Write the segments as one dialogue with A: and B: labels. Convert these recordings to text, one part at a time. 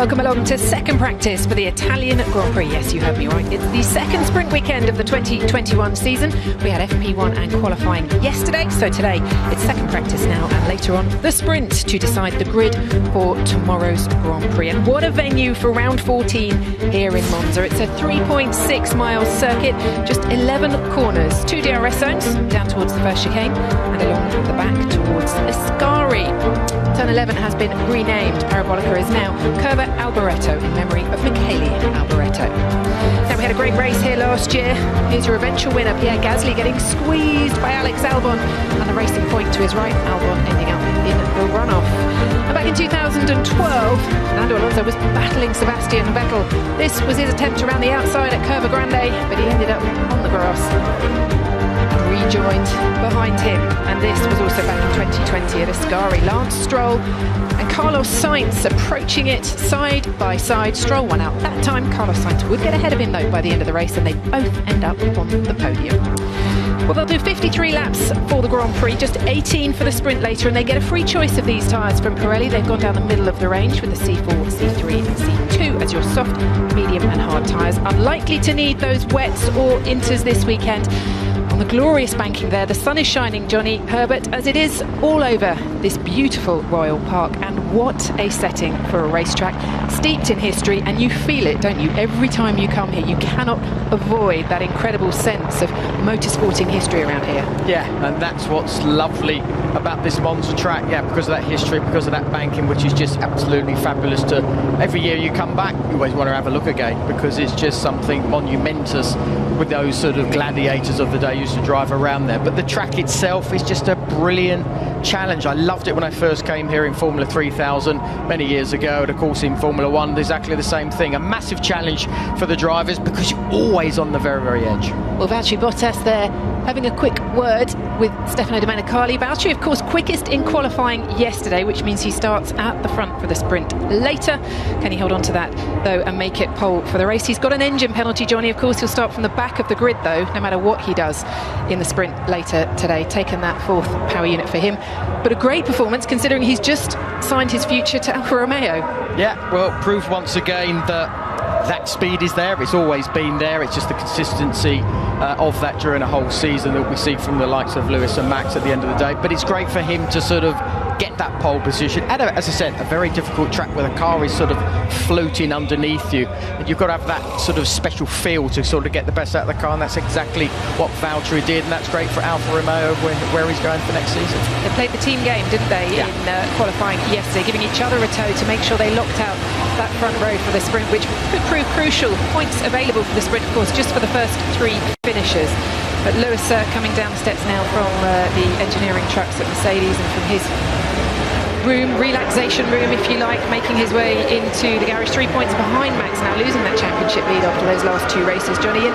A: Welcome along to second practice for the Italian Grand Prix. Yes, you heard me right. It's the second sprint weekend of the 2021 season. We had FP1 and qualifying yesterday, so today it's second practice now, and later on the sprint to decide the grid for tomorrow's Grand Prix. And what a venue for round 14 here in Monza. It's a 3.6 mile circuit, just 11 corners, 2 DRS zones down towards the first chicane and along the back towards Ascari. Turn 11 has been renamed. Parabolica is now Curva Alboreto in memory of Michele Alboreto. Now, we had a great race here last year. Here's your eventual winner, Pierre Gasly, getting squeezed by Alex Albon, and the racing point to his right, Albon ending up in the runoff. And back in 2012, Fernando Alonso was battling Sebastian Vettel. This was his attempt around the outside at Curva Grande, but he ended up on the grass. Rejoined behind him, and this was also back in 2020 at Ascari. Lance Stroll and Carlos Sainz approaching it side by side. Stroll won out that time. Carlos Sainz would get ahead of him though by the end of the race, and they both end up on the podium. Well, they'll do 53 laps for the Grand Prix, just 18 for the sprint later, and they get a free choice of these tyres from Pirelli. They've gone down the middle of the range with the C4, C3 and C2 as your soft, medium and hard tyres. Unlikely to need those wets or inters this weekend. On the glorious banking there, the sun is shining, Johnny Herbert, as it is all over this beautiful Royal Park. And what a setting for a racetrack, steeped in history, and you feel it, don't you? Every time you come here, you cannot avoid that incredible sense of motorsporting history around here.
B: Yeah, and that's what's lovely about this Monza track, yeah, because of that history, because of that banking, which is just absolutely fabulous. To every year you come back, you always want to have a look again, because it's just something monumentous with those sort of gladiators of the day used to drive around there. But the track itself is just a brilliant challenge. I loved it when I first came here in Formula 3000 many years ago, and of course in Formula 1 exactly the same thing. A massive challenge for the drivers because you're always on the very, very edge.
A: Well, Valtteri Bottas there having a quick word with Stefano Domenicali. Valtteri, of course, quickest in qualifying yesterday, which means he starts at the front for the sprint later. Can he hold on to that, though, and make it pole for the race? He's got an engine penalty, Johnny. Of course, he'll start from the back of the grid, though, no matter what he does in the sprint later today. Taken that fourth power unit for him. But a great performance, considering he's just signed his future to Alfa Romeo.
B: Yeah, well, proved once again that speed is there. It's always been there. It's just the consistency of that during a whole season that we see from the likes of Lewis and Max at the end of the day. But it's great for him to sort of get that pole position at, as I said, a very difficult track where the car is sort of floating underneath you, and you've got to have that sort of special feel to sort of get the best out of the car, and that's exactly what Valtteri did, and that's great for Alfa Romeo where he's going for next season.
A: They played the team game, didn't they, in qualifying yesterday, giving each other a tow to make sure they locked out that front row for the sprint, which could prove crucial. Points available for the sprint, of course, just for the first 3 finishers. But Lewis coming down the steps now from the engineering trucks at Mercedes, and from his room, relaxation room if you like, making his way into the garage, 3 points behind Max now, losing that championship lead after those last 2 races, Johnny.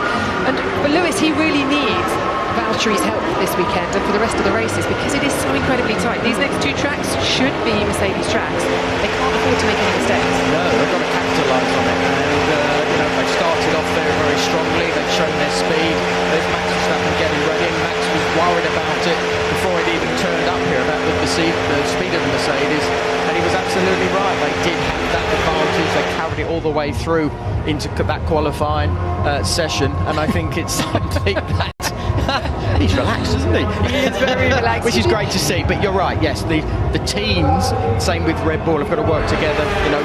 A: And for Lewis, he really needs Valtteri's help this weekend and for the rest of the races, because it is so incredibly tight. These next 2 tracks should be Mercedes tracks. They can't afford to make any mistakes.
B: No, they've got to capitalise on it, and they've started off very, very strongly. They've shown their speed. There's Max Verstappen getting ready, and Max was worried about it before it even turned up here, about the speed of the Mercedes, and he was absolutely right. They did have that advantage. They carried it all the way through into that qualifying session, and I think it's something that he's relaxed, isn't he?
A: He is very relaxed,
B: which is great to see. But you're right, yes, the teams, same with Red Bull, have got to work together,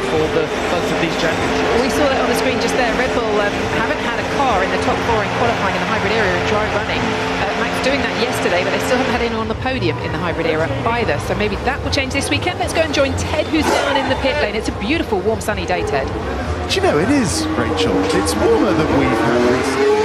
B: for both of these championships.
A: We saw that on the screen just there. Red Bull haven't had a car in the top 4 in qualifying in the hybrid area in dry running. Max doing that yesterday, but they still haven't had anyone on the podium in the hybrid era either. So maybe that will change this weekend. Let's go and join Ted, who's down in the pit lane. It's a beautiful, warm, sunny day, Ted.
C: Do you know, it is, Rachel. It's warmer than we've had recently.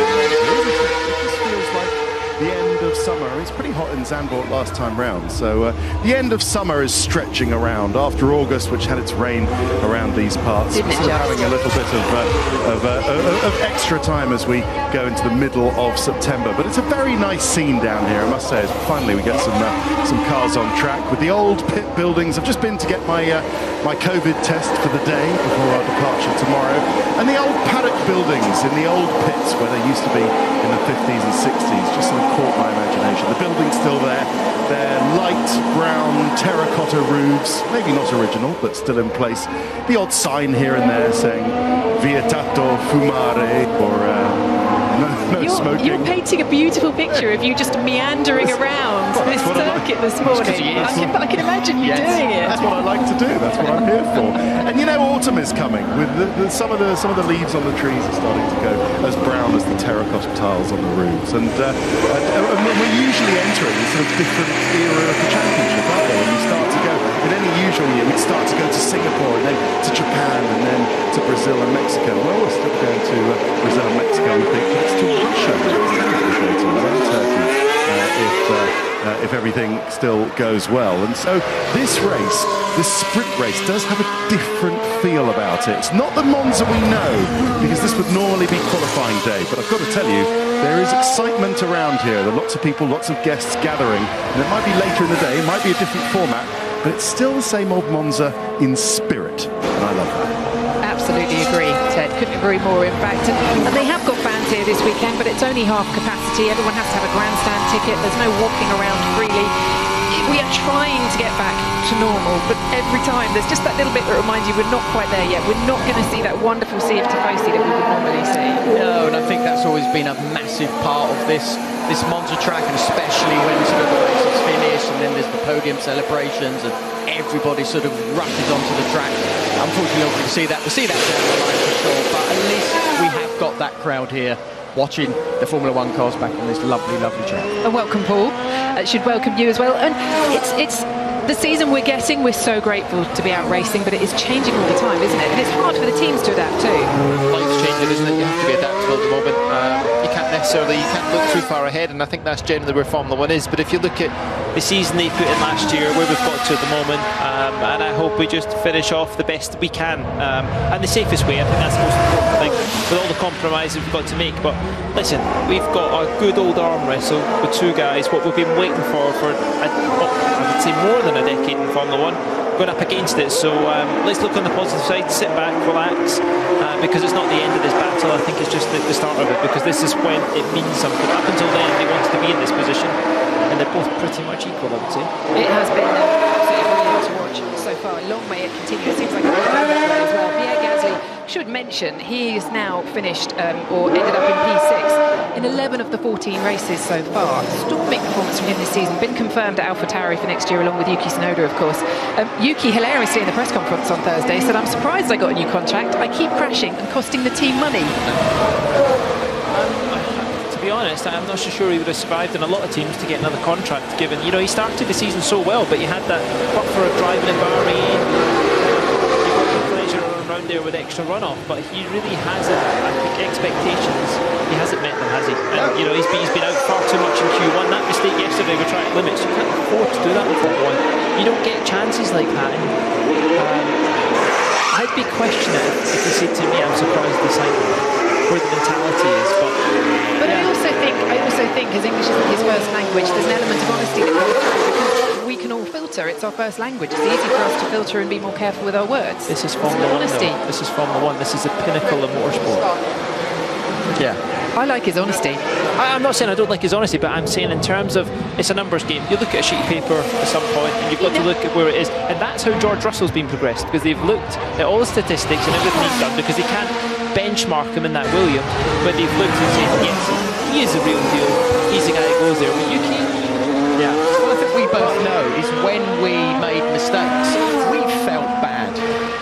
C: The end of summer. It's pretty hot in Zandvoort last time round, so the end of summer is stretching around after August, which had its rain around these parts. We're sort of having a little bit of extra time as we go into the middle of September, but it's a very nice scene down here, I must say. Finally we get some cars on track with the old pit buildings. I've just been to get my COVID test for the day before our departure tomorrow, and the old paddock buildings in the old pits where they used to be in the 50s and 60s just sort of caught my imagination. The building's still there. They're light brown terracotta roofs, maybe not original, but still in place. The odd sign here and there saying "Vietato fumare" or no smoking.
A: You're painting a beautiful picture of you just meandering around this circuit this morning. I can imagine you doing it.
C: That's what I like to do. That's what I'm here for. And you know, autumn is coming. With some of the leaves on the trees are starting to go as brown as the terracotta tiles on the roofs. And we're usually entering a sort of different era of the championship, aren't we? When you start to go in any usual year, we'd start to go to Singapore and then to Japan and then to Brazil and Mexico. Well, we're still going to Brazil and Mexico, we think. It's to Russia, Turkey, if everything still goes well. And so this race, this sprint race, does have a different feel about it. It's not the Monza we know, because this would normally be qualifying day, but I've got to tell you, there is excitement around here. There are lots of people, lots of guests gathering, and it might be later in the day, it might be a different format, but it's still the same old Monza in spirit, and I love that.
A: Absolutely agree, Ted. Couldn't agree more, in fact. And they have got fans here this weekend, but it's only half capacity. Everyone has to have a grandstand ticket. There's no walking around freely. We are trying to get back to normal, but every time there's just that little bit that reminds you we're not quite there yet. We're not going to see that wonderful sea of Tifosi that we would normally see.
B: No, and I think that's always been a massive part of this Monza track, and especially when sort of the race is finished and then there's the podium celebrations and everybody sort of rushes onto the track. Unfortunately, not going to see that. We'll see that down the line for sure, but at least we have got that crowd here watching the Formula One cars back on this lovely, lovely track.
A: And welcome, Paul. Should welcome you as well. And it's the season we're getting. We're so grateful to be out racing, but it is changing all the time, isn't it? And it's hard for the teams to adapt too.
D: Life's changing, isn't it? You have to be adaptable at the moment. You can't look too far ahead, and I think that's generally where Formula One is. But if you look at the season they put in last year, where we've got to at the moment, and I hope we just finish off the best we can, and the safest way. I think that's the most important thing, with all the compromises we've got to make. But listen, we've got a good old arm wrestle with two guys, what we've been waiting for I would say more than a decade in Formula One, going up against it. So let's look on the positive side, sit back, relax, because it's not the end of this battle. I think it's just the start of it, because this is when it means something. Up until then, they wanted to be in this position, and they're both pretty much equal, I would say.
A: It has been absolutely brilliant to watch so far. Long may it continue. It seems like it will go that way as well. Pierre Gasly, should mention, he is now finished or ended up in P6 in 11 of the 14 races so far. Storming performance from him this season. Been confirmed at AlphaTauri for next year, along with Yuki Tsunoda, of course. Yuki, hilariously in the press conference on Thursday, said, "I'm surprised I got a new contract. I keep crashing and costing the team money."
E: To be honest, I'm not so sure he would have survived in a lot of teams to get another contract, given, you know, he started the season so well, but you had that buffer of driving in Bahrain, pleasure around there with extra runoff, but he really hasn't, I think, expectations, he hasn't met them, has he? And, you know, he's been out far too much in Q1. That mistake yesterday with track limits, you can't afford to do that in Formula 1. You don't get chances like that. And, I'd be questioning it if you said to me, I'm surprised they signed where the mentality is, but
A: I also think, as English isn't his first language, there's an element of honesty that comes through, because we can all filter. It's our first language. It's easy for us to filter and be more careful with our words.
E: This is Formula One. This is Formula One. This is the pinnacle of motorsport.
B: Yeah.
A: I like his honesty.
E: I'm not saying I don't like his honesty, but I'm saying in terms of, it's a numbers game. You look at a sheet of paper at some point, and you've got to look at where it is, and that's how George Russell's been progressed, because they've looked at all the statistics and everything he's done, because they can't benchmark him in that Williams, but they've looked and said, yes, he is the real deal. He's the guy that goes there. With Yuki,
B: yeah. Well, I think we both know is when we made mistakes, we felt bad.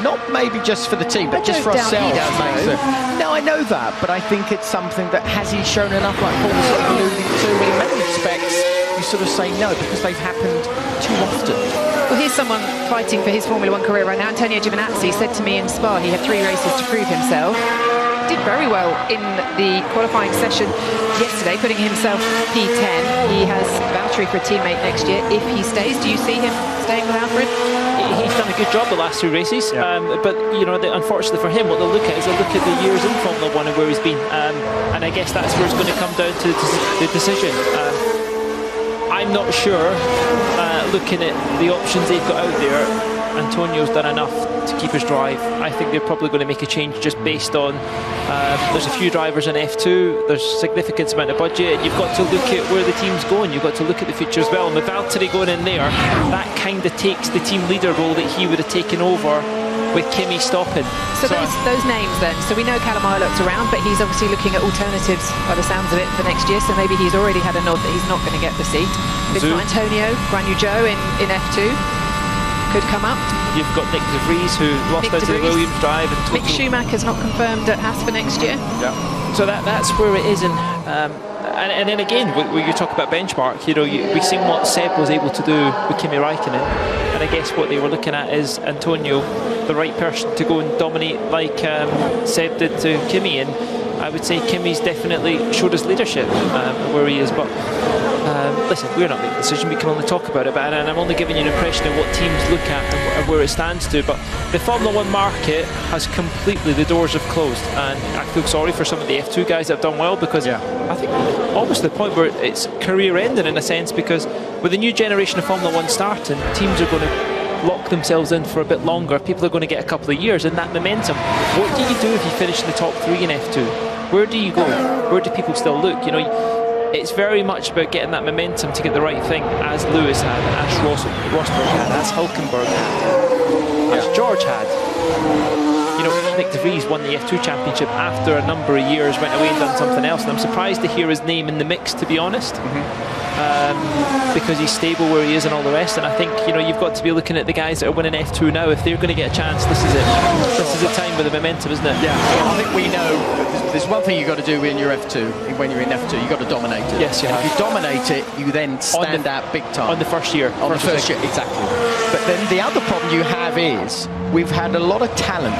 B: Not maybe just for the team, but just for ourselves. No, I know that, but I think it's something that, has he shown enough, like Paul was sort of alluding to, in many respects, you sort of say no, because they've happened too often.
A: Well, here's someone fighting for his Formula One career right now. Antonio Giovinazzi said to me in Spa he had 3 races to prove himself. Did very well in the qualifying session yesterday, putting himself P10. He has vouchery for a teammate next year if he stays. Do you see him staying with Alfred?
E: He's done a good job the last 2 races, yeah. But you know, unfortunately for him, what they'll look at is they'll look at the years in Formula One and where he's been, and I guess that's where it's going to come down to the decision. I'm not sure, looking at the options they've got out there, Antonio's done enough to keep his drive. I think they're probably going to make a change just based on there's a few drivers in F2, there's a significant amount of budget, and you've got to look at where the team's going, you've got to look at the future as well. And with Valtteri going in there, that kind of takes the team leader role that he would have taken over with Kimi stopping.
A: So those names then, so we know Callum Ilot's around, but he's obviously looking at alternatives by the sounds of it for next year, so maybe he's already had a nod that he's not going to get the seat. If it's not Antonio, Guan Yu Zhou in F2 could come up.
E: You've got Nick De Vries, who lost out to the Williams drive. And
A: Mick Schumacher's not confirmed at Haas for next year.
B: Yeah.
E: So that's where it is. And then again, when you talk about benchmark, we've seen what Seb was able to do with Kimi Räikkönen, and I guess what they were looking at is Antonio, the right person to go and dominate like Seb did to Kimi. And I would say Kimi's definitely showed his leadership where he is. But listen, we're not making the decision, we can only talk about it, and I'm only giving you an impression of what teams look at and where it stands to. But the Formula 1 market has completely, the doors have closed, and I feel sorry for some of the F2 guys that have done well, because I think almost to the point where it's career ending in a sense, because with the new generation of Formula 1 starting, teams are going to lock themselves in for a bit longer. People are going to get a couple of years in that momentum. What do you do if you finish in the top 3 in F2? Where do you go? Where do people still look? It's very much about getting that momentum to get the right thing, as Lewis had, as Rosberg had, as Hülkenberg had, as George had. Nick De Vries won the F2 championship after a number of years, went away and done something else, and I'm surprised to hear his name in the mix, to be honest. Because he's stable where he is and all the rest. And I think you've got to be looking at the guys that are winning F2 now. If they're going to get a chance, this is it. This is the time with the momentum, isn't it?
B: Yeah, I think we know there's one thing you've got to do in your F2. When you're in F2, you've got to dominate it.
E: Yes, you have.
B: If you dominate it, you then stand out big time.
E: On the first year.
B: On the first year, exactly. But then the other problem you have is we've had a lot of talent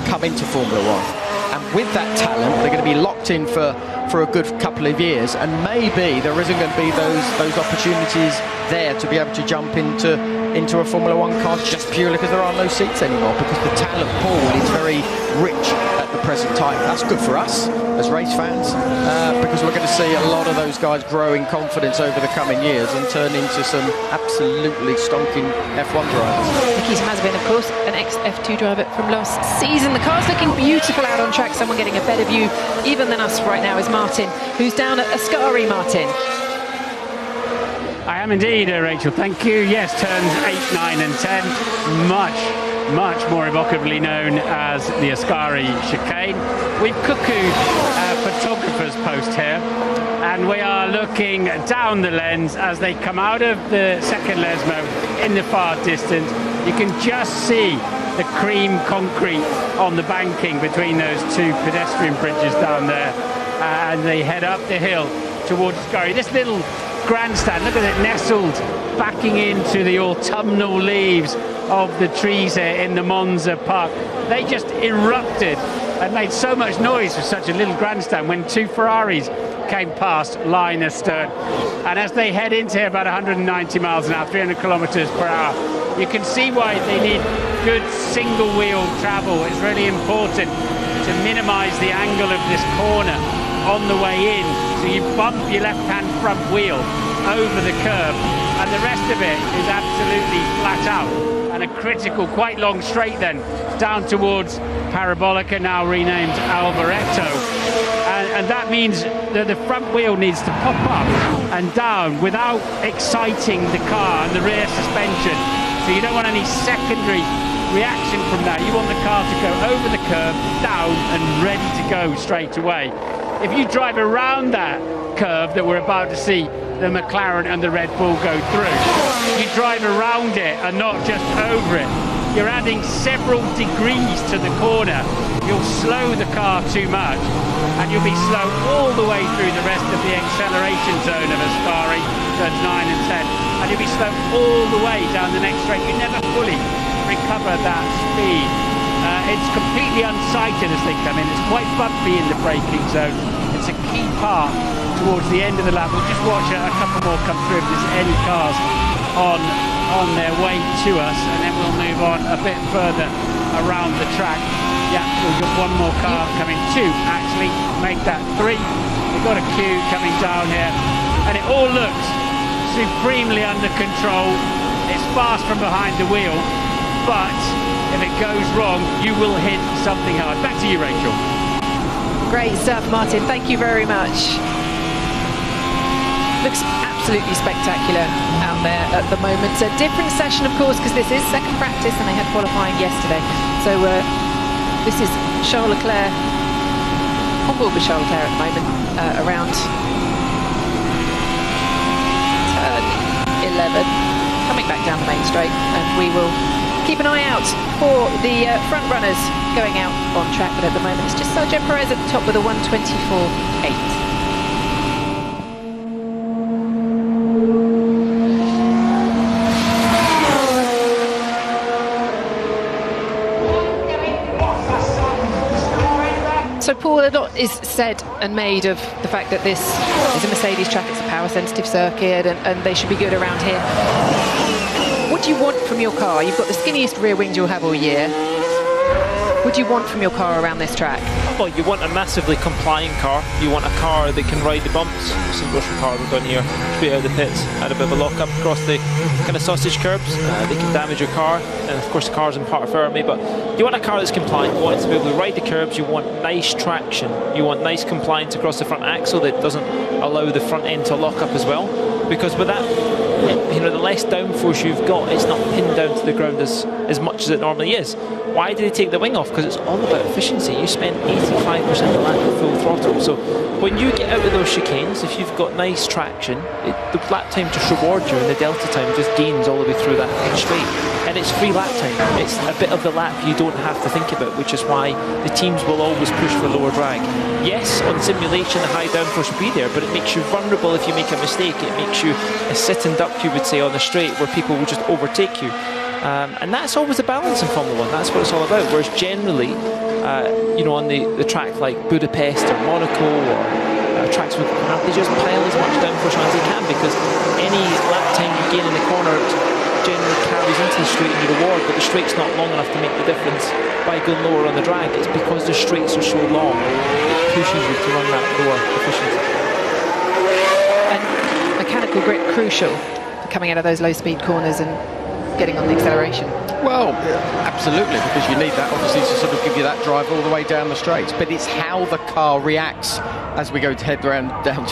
B: come into Formula 1. And with that talent, they're going to be locked in for a good couple of years, and maybe there isn't going to be those opportunities there to be able to jump into a Formula 1 car just purely because there are no seats anymore, because the talent pool is very rich at the present time. That's good for us as race fans, because we're going to see a lot of those guys grow in confidence over the coming years and turn into some absolutely stonking F1 drivers.
A: Nicky Mazepin, of course, an ex-F2 driver from last season. The car's looking beautiful out on track. Someone getting a better view even than us right now is Martin, who's down at Ascari. Martin.
F: I am indeed, Rachel, thank you. Yes, turns 8, 9 and 10, much more evocably known as the Ascari chicane. We've cuckooed photographer's post here, and we are looking down the lens as they come out of the second Lesmo in the far distance. You can just see the cream concrete on the banking between those two pedestrian bridges down there, and they head up the hill towards Ascari. This little grandstand, look at it, nestled backing into the autumnal leaves of the trees here in the Monza Park. They just erupted and made so much noise for such a little grandstand when two Ferraris came past line astern. And as they head into here about 190 miles an hour, 300 kilometers per hour, you can see why they need good single-wheel travel. It's really important to minimize the angle of this corner on the way in, so you bump your left-hand front wheel over the curb, and the rest of it is absolutely flat out, and a critical, quite long straight then down towards Parabolica, now renamed Alboreto, and that means that the front wheel needs to pop up and down without exciting the car and the rear suspension, so you don't want any secondary reaction from that. You want the car to go over the curb, down, and ready to go straight away. If you drive around that curve that we're about to see the McLaren and the Red Bull go through, you drive around it and not just over it. You're adding several degrees to the corner. You'll slow the car too much, and you'll be slow all the way through the rest of the acceleration zone of Ascari, turns 9 and 10, and you'll be slow all the way down the next straight. You never fully recover that speed. It's completely unsighted as they come in. It's quite bumpy in the braking zone. It's a key part towards the end of the lap. We'll just watch a couple more come through if there's any cars on their way to us, and then we'll move on a bit further around the track. Yeah, we've got one more car coming, 2 actually, make that 3. We've got a queue coming down here, and it all looks supremely under control. It's fast from behind the wheel. but if it goes wrong, you will hit something hard. Back to you, Rachel.
A: Great stuff, Martin. Thank you very much. Looks absolutely spectacular out there at the moment. A different session, of course, because this is second practice and they had qualifying yesterday. So this is Charles Leclerc, on board with Charles Leclerc at the moment, around turn 11, coming back down the main straight, and we will keep an eye out for the front runners going out on track, but at the moment it's just Sergio Perez at the top with a 1:24.8. So Paul, a lot is said and made of the fact that this is a Mercedes track, it's a power-sensitive circuit, and they should be good around here. What do you want from your car? You've got the skinniest rear wings you'll have all year. What do you want from your car around this track?
E: Well, you want a massively compliant car. You want a car that can ride the bumps. Some Russian car we've done here, straight out of the pits, had a bit of a lock-up across the kind of sausage curbs. They can damage your car, and of course the car's in part firmly, but you want a car that's compliant. You want it to be able to ride the curbs. You want nice traction. You want nice compliance across the front axle that doesn't allow the front end to lock up as well. Because with that, you know, the less downforce you've got, it's not pinned down to the ground as much as it normally is. Why did they take the wing off? Because it's all about efficiency. You spend 85% of the lap at full throttle. So when you get out of those chicanes, if you've got nice traction, the lap time just rewards you, and the delta time just gains all the way through that straight. And it's free lap time. It's a bit of the lap you don't have to think about, which is why the teams will always push for lower drag. Yes, on simulation the high downforce will be there, but it makes you vulnerable if you make a mistake. It makes you a sit and duck, you would say, on the straight, where people will just overtake you. And that's always the balance in Formula 1. That's what it's all about. Whereas generally, you know, on the track like Budapest or Monaco or tracks with they just pile as much downforce on as they can, because any lap time you gain in the corner generally carries into the straight and you reward, but the straight's not long enough to make the difference by going lower on the drag. It's because the straights are so long, it pushes you to run that lower efficiency.
A: And mechanical grip crucial for coming out of those low-speed corners and getting on the acceleration.
B: Well, absolutely, because you need that obviously to sort of give you that drive all the way down the straights, but it's how the car reacts as we go to head down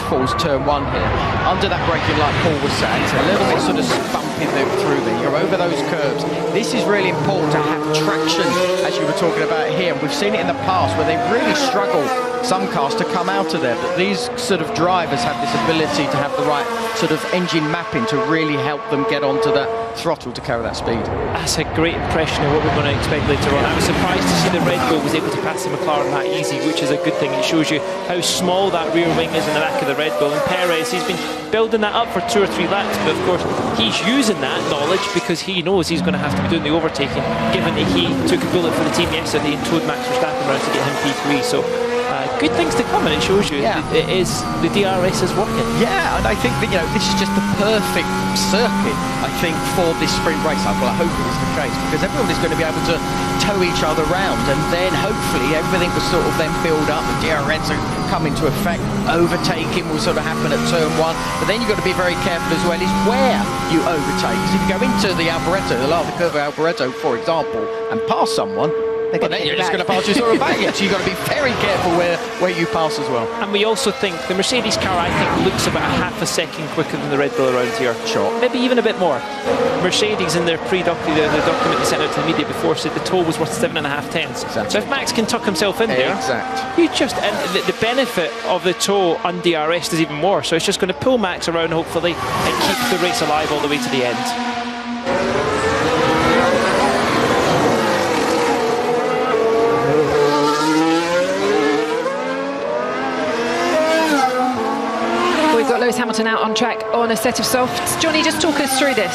B: towards turn 1 here. Under that braking, like Paul was saying, it's a little bit sort of bumping through there. You're over those curves. This is really important to have traction, as you were talking about here. And we've seen it in the past where they really struggle, some cars, to come out of there. But these sort of drivers have this ability to have the right sort of engine mapping to really help them get onto that throttle to carry that speed.
E: That's a great impression of what we're going to expect later on. I was surprised to see that Red Bull was able to pass the McLaren that easy, which is a good thing. It shows you how small that rear wing is in the back of the Red Bull. And Perez, he's been building that up for 2 or 3 laps, but of course he's using that knowledge because he knows he's going to have to be doing the overtaking, given that he took a bullet for the team yesterday and towed Max Verstappen around to get him P3. So good things to come, and it shows you it is, the DRS is working.
B: Yeah, and I think that, you know, this is just the perfect circuit, I think, for this sprint race. Well, I hope it is the case, because everybody's going to be able to tow each other around, and then hopefully everything will sort of then build up, the DRS will come into effect, overtaking will sort of happen at turn 1, but then you've got to be very careful as well is where you overtake. Because if you go into the Alboreto, the Lava Curva Alboreto, for example, and pass someone, but then you're just going to pass you sort of back. So you've got to be very careful where you pass as well.
E: And we also think the Mercedes car, I think, looks about half a second quicker than the Red Bull around here.
B: Sure.
E: Maybe even a bit more. Mercedes in their pre-document, the document they sent out to the media before, said the tow was worth 7.5 tenths.
B: Exactly.
E: So if Max can tuck himself in there, you just, and the benefit of the tow on DRS is even more. So it's just going to pull Max around, hopefully, and keep the race alive all the way to the end.
A: We've got Lewis Hamilton out on track on a set of softs. Johnny, just talk us through this.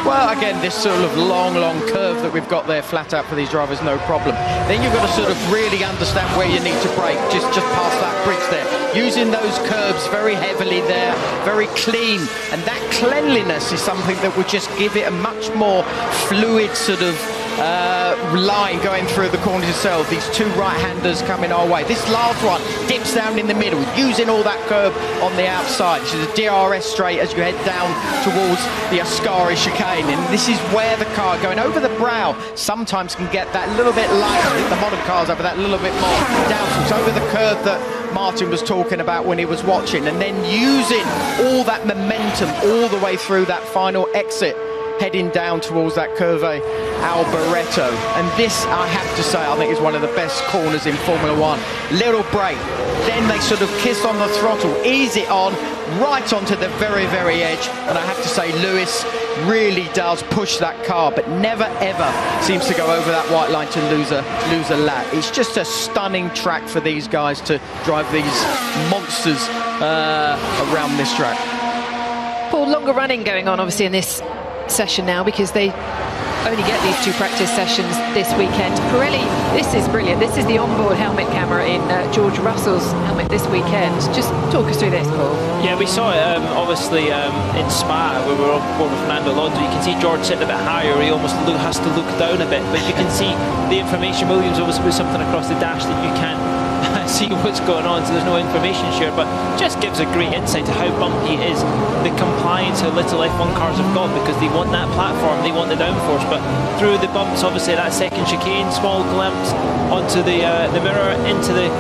B: Well, again, this sort of long curve that we've got there, flat out for these drivers, no problem. Then you've got to sort of really understand where you need to brake, just past that bridge there. Using those curves very heavily there, very clean. And that cleanliness is something that would just give it a much more fluid sort of line going through the corners itself. These two right-handers coming our way. This last one dips down in the middle, using all that curb on the outside. This is a DRS straight as you head down towards the Ascari chicane, and this is where the car going over the brow sometimes can get that little bit lighter. I think the modern cars over that little bit more downforce over the curve that Martin was talking about when he was watching, and then using all that momentum all the way through that final exit, heading down towards that Curve Alboreto. And this, I have to say, I think is one of the best corners in Formula One. Little break, then they sort of kiss on the throttle, ease it on, right onto the very, very edge. And I have to say, Lewis really does push that car, but never ever seems to go over that white line to lose a lap. It's just a stunning track for these guys to drive these monsters around this track.
A: Paul, longer running going on obviously in this session now, because they only get these 2 practice sessions this weekend. Pirelli, this is brilliant. This is the onboard helmet camera in George Russell's helmet this weekend. Just talk us through this, Paul.
E: Yeah, we saw it obviously in Spa, where we were on board with Fernando Alonso. You can see George sitting a bit higher. He almost has to look down a bit, but you can see the information. Williams obviously put something across the dash that you can't see what's going on, so there's no information shared, but just gives a great insight to how bumpy it is, the compliance how little F1 cars have got, because they want that platform, they want the downforce. But through the bumps, obviously that second chicane, small glimpse onto the mirror, into the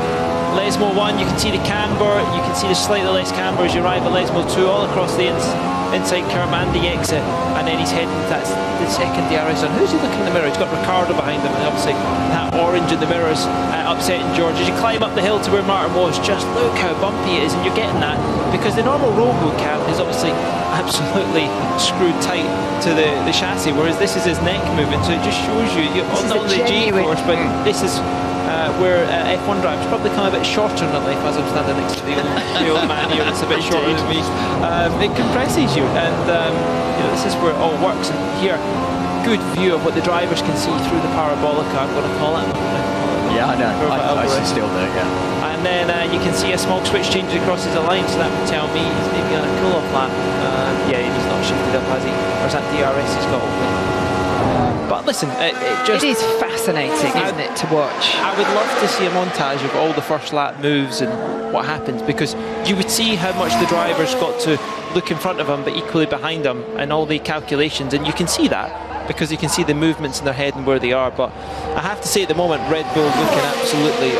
E: Lesmo 1, you can see the camber, you can see the slightly less camber as you arrive at Lesmo 2, all across the inside curve and the exit, and then he's heading, that's the second DRS on. Who's he looking in the mirror? He's got Ricardo behind him, and obviously that orange in the mirrors upsetting George. As you climb up the hill to where Martin was, just look how bumpy it is, and you're getting that because the normal rowboat cam is obviously absolutely screwed tight to the chassis, whereas this is his neck moving, so it just shows you, not only the G-force, but this is where F1 drivers probably come a bit shorter in their life. As I'm standing next to the old man here that's a bit shorter than me, it compresses you, and this is where it all works. And here, good view of what the drivers can see through the parabolica, I'm going to call it.
B: Yeah, I know, I still do, yeah.
E: And then you can see a small switch changes across his line, so that would tell me he's maybe on a cool-off lap. Yeah, he's not shifted up, has he? Or is that DRS he's got open? But listen, it
A: is fascinating, isn't it, to watch?
E: I would love to see a montage of all the first lap moves and what happens, because you would see how much the drivers got to look in front of them but equally behind them, and all the calculations, and you can see that because you can see the movements in their head and where they are. But I have to say, at the moment, Red Bull looking absolutely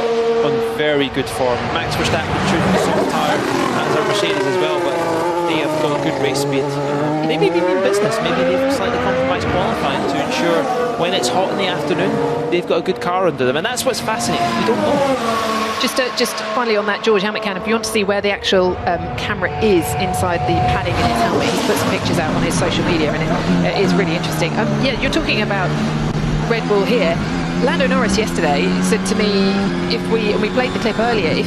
E: on very good form. Max Verstappen shooting the soft tire, as are Mercedes as well, but they have got good race speed. Maybe they mean business, maybe they've slightly compromised qualifying to ensure when it's hot in the afternoon they've got a good car under them, and that's what's fascinating. We don't know.
A: Just finally on that George helmet cam, if you want to see where the actual camera is inside the padding in his helmet, he's put some pictures out on his social media, and it is really interesting. Yeah, you're talking about Red Bull here. Lando Norris yesterday said to me, and we played the clip earlier,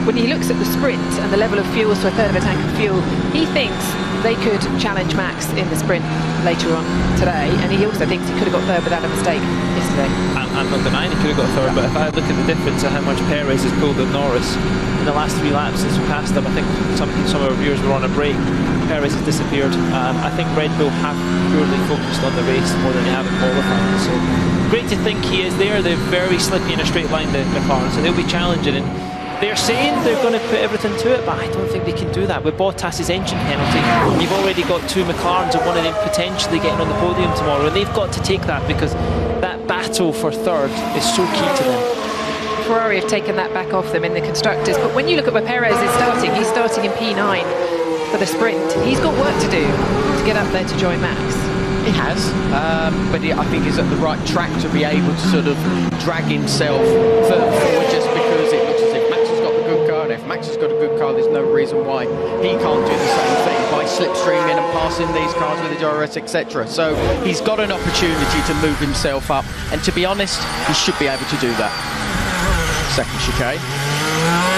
A: when he looks at the sprint and the level of fuel to a third of a tank of fuel, he thinks they could challenge Max in the sprint later on today, and he also thinks he could have got third without a mistake yesterday.
E: I'm not denying he could have got third, but if I look at the difference of how much Perez has pulled at Norris in the last 3 laps since we passed him, I think some of our viewers were on a break. Perez has disappeared. I think Red Bull have purely focused on the race more than they have in qualifying. So great to think he is there. They're very slippy in a straight line, the McLaren, so they'll be challenging. And they're saying they're going to put everything to it, but I don't think they can do that. With Bottas's engine penalty, you've already got 2 McLarens and one of them potentially getting on the podium tomorrow, and they've got to take that because that battle for third is so key to them.
A: Ferrari have taken that back off them in the constructors, but when you look at where Perez is starting, he's starting in P9 for the sprint. He's got work to do to get up there to join Max.
B: He has, but I think he's at the right track to be able to sort of drag himself forward, just because it looks as if Max has got the good car, and if Max has got a good car, there's no reason why he can't do the same thing by slipstreaming and passing these cars with the DRS, etc. So he's got an opportunity to move himself up, and to be honest, he should be able to do that. Second chicane,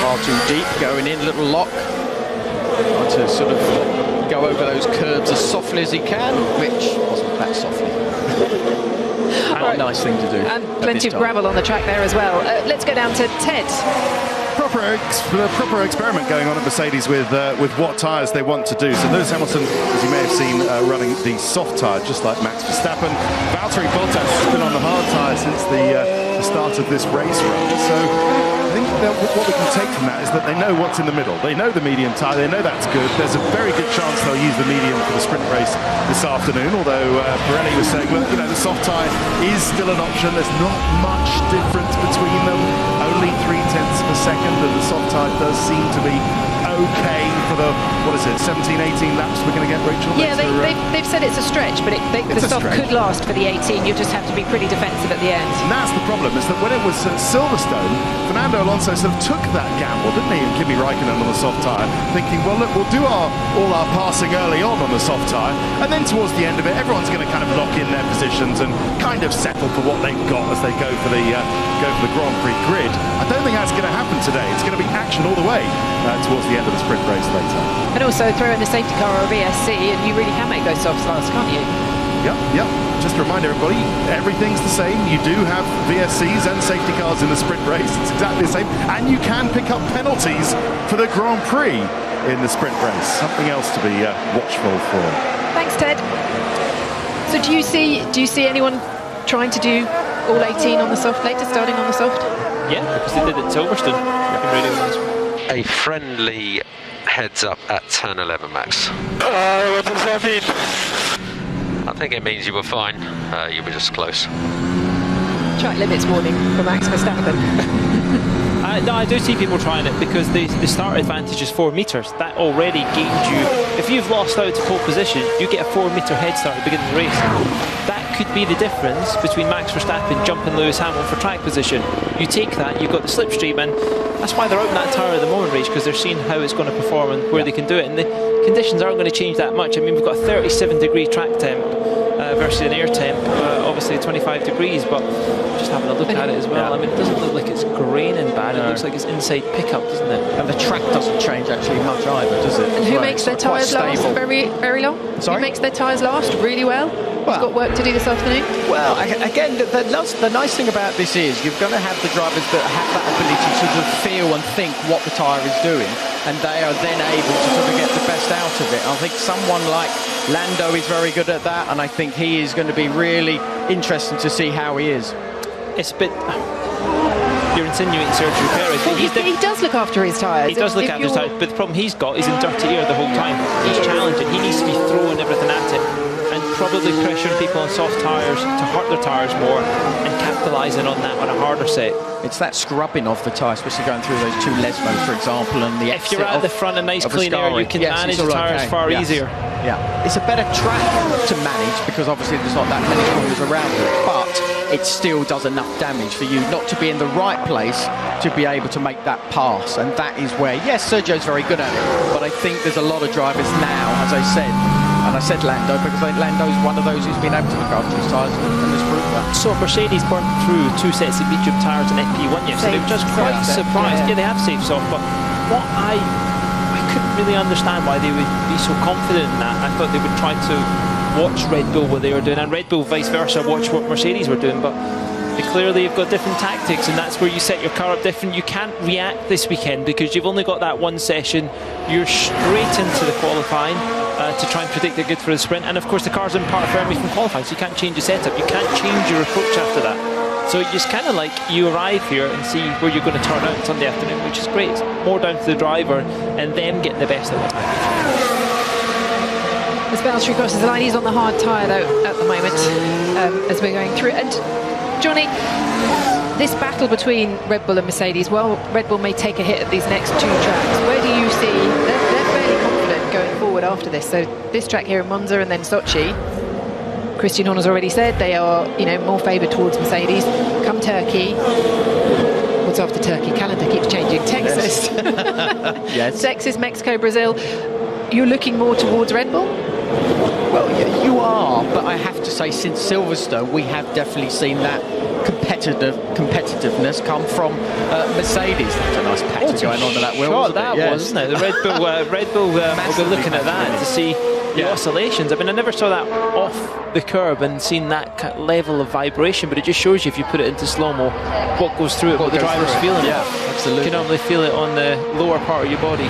B: far too deep, going in, little lock, to sort of go over those curbs as softly as he can, which wasn't that softly. What a nice thing to do.
A: And plenty of gravel on the track there as well. Let's go down to Ted.
C: proper experiment going on at Mercedes with what tyres they want to do. So Lewis Hamilton, as you may have seen, running the soft tyre, just like Max Verstappen. Valtteri Bottas has been on the hard tyre since the start of this race run. So I think that what we can take from that is that they know what's in the middle. They know the medium tyre. They know that's good. There's a very good chance they'll use the medium for the sprint race this afternoon. Although Pirelli was saying, look, the soft tyre is still an option. There's not much difference between them. Only 0.3 of a second, and the soft tyre does seem to be okay for the 17, 18 laps we're going to get, Rachel?
A: Yeah, they've said it's a stretch, but the soft could last for the 18. You just have to be pretty defensive at the end.
C: And that's the problem, is that when it was at Silverstone, Fernando Alonso sort of took that gamble, didn't he, and Kimi Raikkonen on the soft tyre, thinking, well, look, we'll do all our passing early on the soft tyre, and then towards the end of it, everyone's going to kind of lock in their positions and kind of settle for what they've got as they go for the Grand Prix grid. I don't think that's going to happen today. It's going to be action all the way towards the end of the sprint race later.
A: And also throw in the safety car or VSC, and you really can make those softs last, can't you?
C: Yep. Just to remind everybody, everything's the same. You do have VSCs and safety cars in the sprint race. It's exactly the same. And you can pick up penalties for the Grand Prix in the sprint race. Something else to be watchful for.
A: Thanks, Ted. So do you see anyone trying to do all 18 on the soft later, starting on the soft?
E: Yeah, because they did it at Silverstone.
G: A friendly heads up at turn 11, Max.
H: What does that mean?
G: I think it means you were fine. You were just close.
A: Track limits warning for Max Verstappen.
E: No, I do see people trying it because the start advantage is 4 metres. That already gained you. If you've lost out to pole position, you get a 4 metre head start at the beginning of the race. That could be the difference between Max Verstappen jumping Lewis Hamilton for track position. You take that, you've got the slipstream, and that's why they're out in that tyre at the moment, Rach, because they're seeing how it's going to perform and where they can do it. And the conditions aren't going to change that much. I mean, we've got a 37-degree track temp versus an air temp, obviously 25 degrees, but just having a look at it as well. I mean, it doesn't look like it's graining bad. It looks like it's inside pickup, doesn't it?
B: And the track doesn't change actually much either, does it?
A: And who makes their tyres last very, very long?
B: Sorry?
A: Who makes their tyres last really well? Who's got work to do this afternoon?
B: Well, again, the nice thing about this is you're going to have the drivers that have that ability to sort of feel and think what the tyre is doing, and they are then able to sort of get the best out of it. I think someone like Lando is very good at that, and I think he is going to be really interesting to see how he is.
E: It's a bit... You're insinuating Sergio Perez.
A: Well, he does look after his tyres.
E: He does look after his tyres, but the problem he's got is in dirty air the whole time. He's challenging. He needs to be throwing everything at it, and probably pressuring people on soft tyres to hurt their tyres more and capitalising on that on a harder set.
B: It's that scrubbing of the tyre, especially going through those two Lesmos, for example, and the
E: if you're at the front of nice clean air, you can manage the tyres far easier.
B: Yeah, it's a better track to manage because obviously there's not that many corners around it, but it still does enough damage for you not to be in the right place to be able to make that pass, and that is where, yes, Sergio's very good at it, but I think there's a lot of drivers now, as I said, and I said Lando because I think Lando's one of those who's been able to look after his tyres and has proved that.
E: So Mercedes burnt through 2 sets of medium tyres in FP1 yesterday. They were just quite surprised. Yeah, they have saved soft, but what I couldn't really understand why they would be so confident in that. I thought they would try to watch Red Bull what they were doing, and Red Bull vice versa watch what Mercedes were doing, but they clearly have got different tactics, and that's where you set your car up different. You can't react this weekend because you've only got that one session. You're straight into the qualifying to try and predict they're good for the sprint, and of course the car's in part firmly from qualifying, so you can't change your setup, you can't change your approach after that. So it's kind of like you arrive here and see where you're going to turn out Sunday afternoon, which is great. It's more down to the driver and them getting the best of it.
A: As Valtteri crosses the line, he's on the hard tyre though at the moment as we're going through. And Johnny, this battle between Red Bull and Mercedes, well, Red Bull may take a hit at these next 2 tracks. Where do you see, they're fairly confident going forward after this. So this track here in Monza and then Sochi, Christian Horner's already said they are, more favoured towards Mercedes. Come Turkey, what's after Turkey? Calendar keeps changing. Texas,
B: Yes.
A: Texas, Mexico, Brazil. You're looking more towards Red Bull?
B: Well, yeah, you are, but I have to say since Silverstone we have definitely seen that competitiveness come from Mercedes. That's a nice pattern going on to that wheel, wasn't
E: that
B: it?
E: was, wasn't it? The Red Bull will be looking at that to see the oscillations. I mean, I never saw that off the curb and seen that level of vibration, but it just shows you if you put it into slow-mo what goes through it, what the driver's feeling.
B: Yeah, Absolutely.
E: You can normally feel it on the lower part of your body.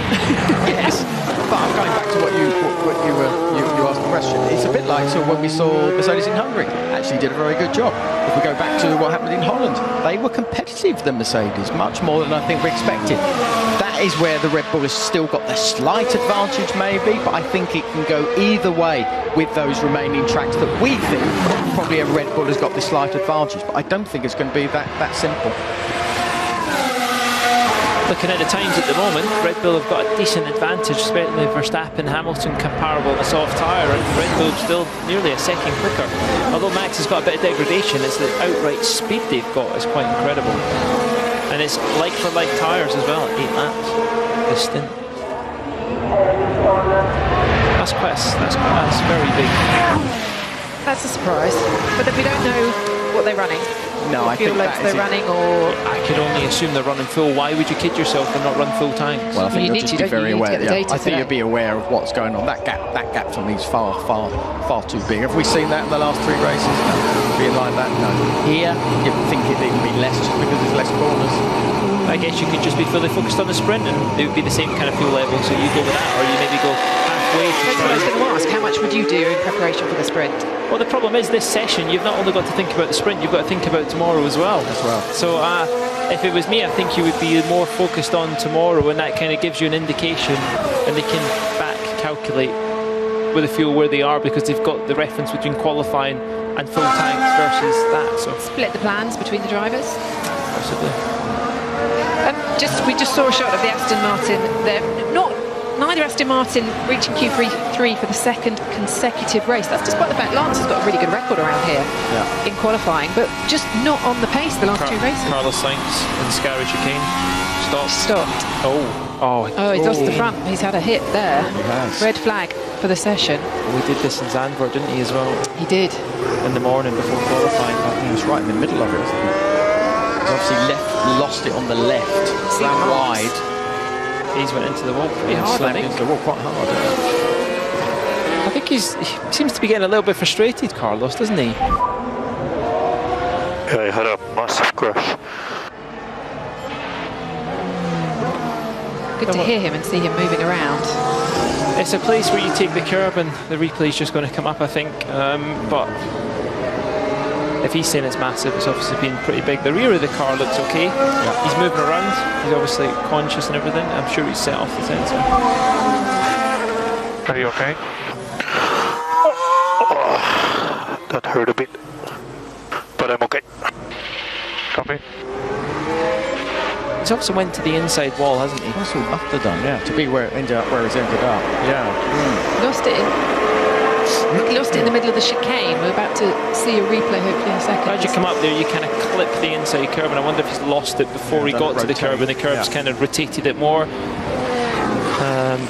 B: Yes. But I'm going back to what you asked the question. It's a bit like when we saw Mercedes in Hungary. Actually did a very good job. If we go back to what happened in Holland, they were competitive, the Mercedes, much more than I think we expected. That is where the Red Bull has still got the slight advantage, maybe, but I think it can go either way with those remaining tracks that we think probably a Red Bull has got the slight advantage, but I don't think it's going to be that simple.
E: Looking at the times at the moment, Red Bull have got a decent advantage, certainly Verstappen, Hamilton comparable on a soft tyre, and Red Bull still nearly a second quicker. Although Max has got a bit of degradation, it's the outright speed they've got is quite incredible. And it's like for like tyres as well, 8 laps this stint. That's very big.
A: That's a surprise. But then we don't know what they're running.
B: No, I think
A: they're running, or
E: I could only assume they're running full. Why would you kid yourself and not run full times?
B: Well, I think
A: you
B: you'll
A: need
B: just
A: to,
B: be very aware.
A: I
B: think you'll be aware of what's going on. That gap for me is far too big. Have we seen that in the last 3 races? No, being like that, no. Here, you'd think it'd even be less just because there's less corners.
E: I guess you could just be fully focused on the sprint and it would be the same kind of fuel level, so you go with that, or you maybe go halfway to
A: That's what I was going to ask. How much would you do in preparation for the sprint?
E: Well, the problem is this session, you've not only got to think about the sprint, you've got to think about tomorrow as well.
B: As well.
E: So if it was me, I think you would be more focused on tomorrow, and that kind of gives you an indication, and they can back calculate with the fuel where they are because they've got the reference between qualifying and full tanks versus that. So
A: Split the plans between the drivers?
E: possibly.
A: We just saw a shot of the Aston Martin there. Neither Aston Martin reaching Q3 for the second consecutive race. That's despite the fact Lance has got a really good record around here in qualifying, but just not on the pace the last 2 races.
E: Carlos Sainz in Scary chicane.
A: Stopped.
E: Oh,
A: he's lost the front. He's had a hit there. Red flag for the session.
E: We did this in Zandvoort, didn't he, as well?
A: He did.
E: In the morning before qualifying.
B: He was right in the middle of it. He's obviously lost it on the left, ran wide.
E: He's went into the wall pretty hard, I think.
B: Into the wall quite hard.
E: I think he seems to be getting a little bit frustrated, Carlos, doesn't he?
H: Yeah, he had a massive crash.
A: Good to hear him and see him moving around.
E: It's a place where you take the curb and the replay's just going to come up, I think. But if he's saying it's massive, it's obviously been pretty big. The rear of the car looks okay. Yeah. He's moving around. He's obviously conscious and everything. I'm sure he's set off the sensor.
H: Are you okay? That hurt a bit, but I'm okay. Copy.
E: He's also went to the inside wall, hasn't he?
B: That's what After done, to be where he's ended up. Yeah.
A: Lost it in the middle of the chicane. We're about to see a replay hopefully in a second.
E: As you come up there, you kind of clip the inside curb, and I wonder if he's lost it before he got to the curb, and the curb's kind of rotated it more.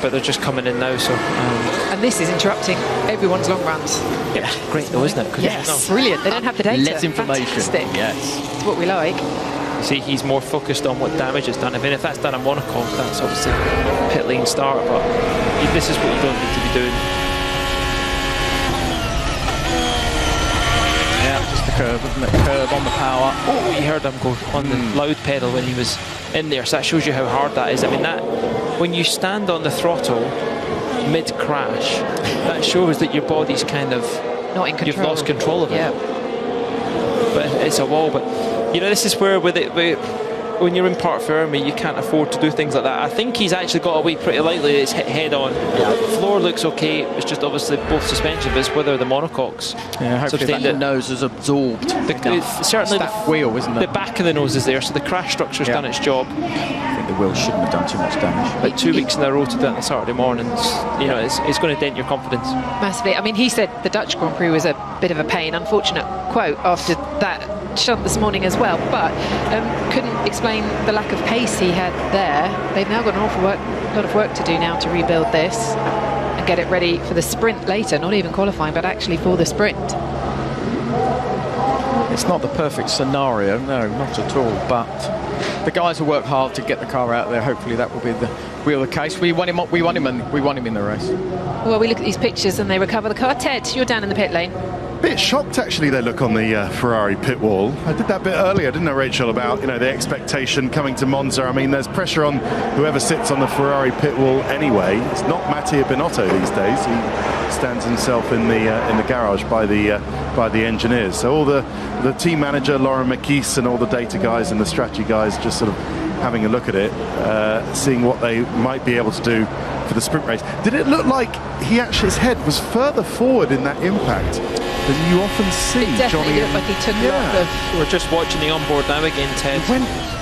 E: But they're just coming in now, so.
A: And this is interrupting everyone's long runs.
E: Yeah, great though, isn't it?
A: Yes, brilliant. They don't have the data.
B: Less information.
A: Fantastic.
B: Yes.
A: It's what we like.
E: You see, he's more focused on what damage is done. I mean, if that's done in Monaco, that's obviously pit lane start, but this is what you don't need to be doing.
B: Just the curve, isn't it? Curve on the power.
E: Oh, you heard him go on the loud pedal when he was in there, so that shows you how hard that is. I mean, that when you stand on the throttle mid-crash, that shows that your body's kind of
A: not in control.
E: You've lost control of it. But it's a wall. But you know, this is where when you're in Parc Fermé, you can't afford to do things like that. I think he's actually got away pretty lightly. It's hit head on. Yeah. The floor looks okay. It's just obviously both suspension, but it's whether the monocoques.
B: Yeah, hopefully the nose is absorbed.
E: Certainly
B: the wheel, isn't it?
E: The back of the nose is there, so the crash structure's done its job.
B: I think the wheel shouldn't have done too much damage.
E: But 2 weeks in a row to do it on Saturday mornings, you know, it's going to dent your confidence.
A: Massively. I mean, he said the Dutch Grand Prix was a bit of a pain. Unfortunate quote after that shunt this morning as well, but couldn't explain the lack of pace he had there. They've now got an awful lot of work to do now to rebuild this and get it ready for the sprint later, not even qualifying, but actually for the sprint.
B: It's not the perfect scenario, no, not at all, but the guys will work hard to get the car out there. Hopefully that will be the case. We want him in the race.
A: Well, we look at these pictures and they recover the car. Ted, you're down in the pit lane.
C: Bit shocked actually they look on the Ferrari pit wall. I did that bit earlier, didn't I, Rachel, about the expectation coming to Monza. I mean, there's pressure on whoever sits on the Ferrari pit wall anyway. It's not Mattia Binotto these days. He stands himself in the garage by the engineers. So all the team manager Lauren McKees and all the data guys and the strategy guys just sort of having a look at it, seeing what they might be able to do for the sprint race. Did it look like his head was further forward in that impact than you often see?
A: It definitely
C: Johnny,
A: looked like he took a lot of...
E: We're just watching the onboard now again, Ted.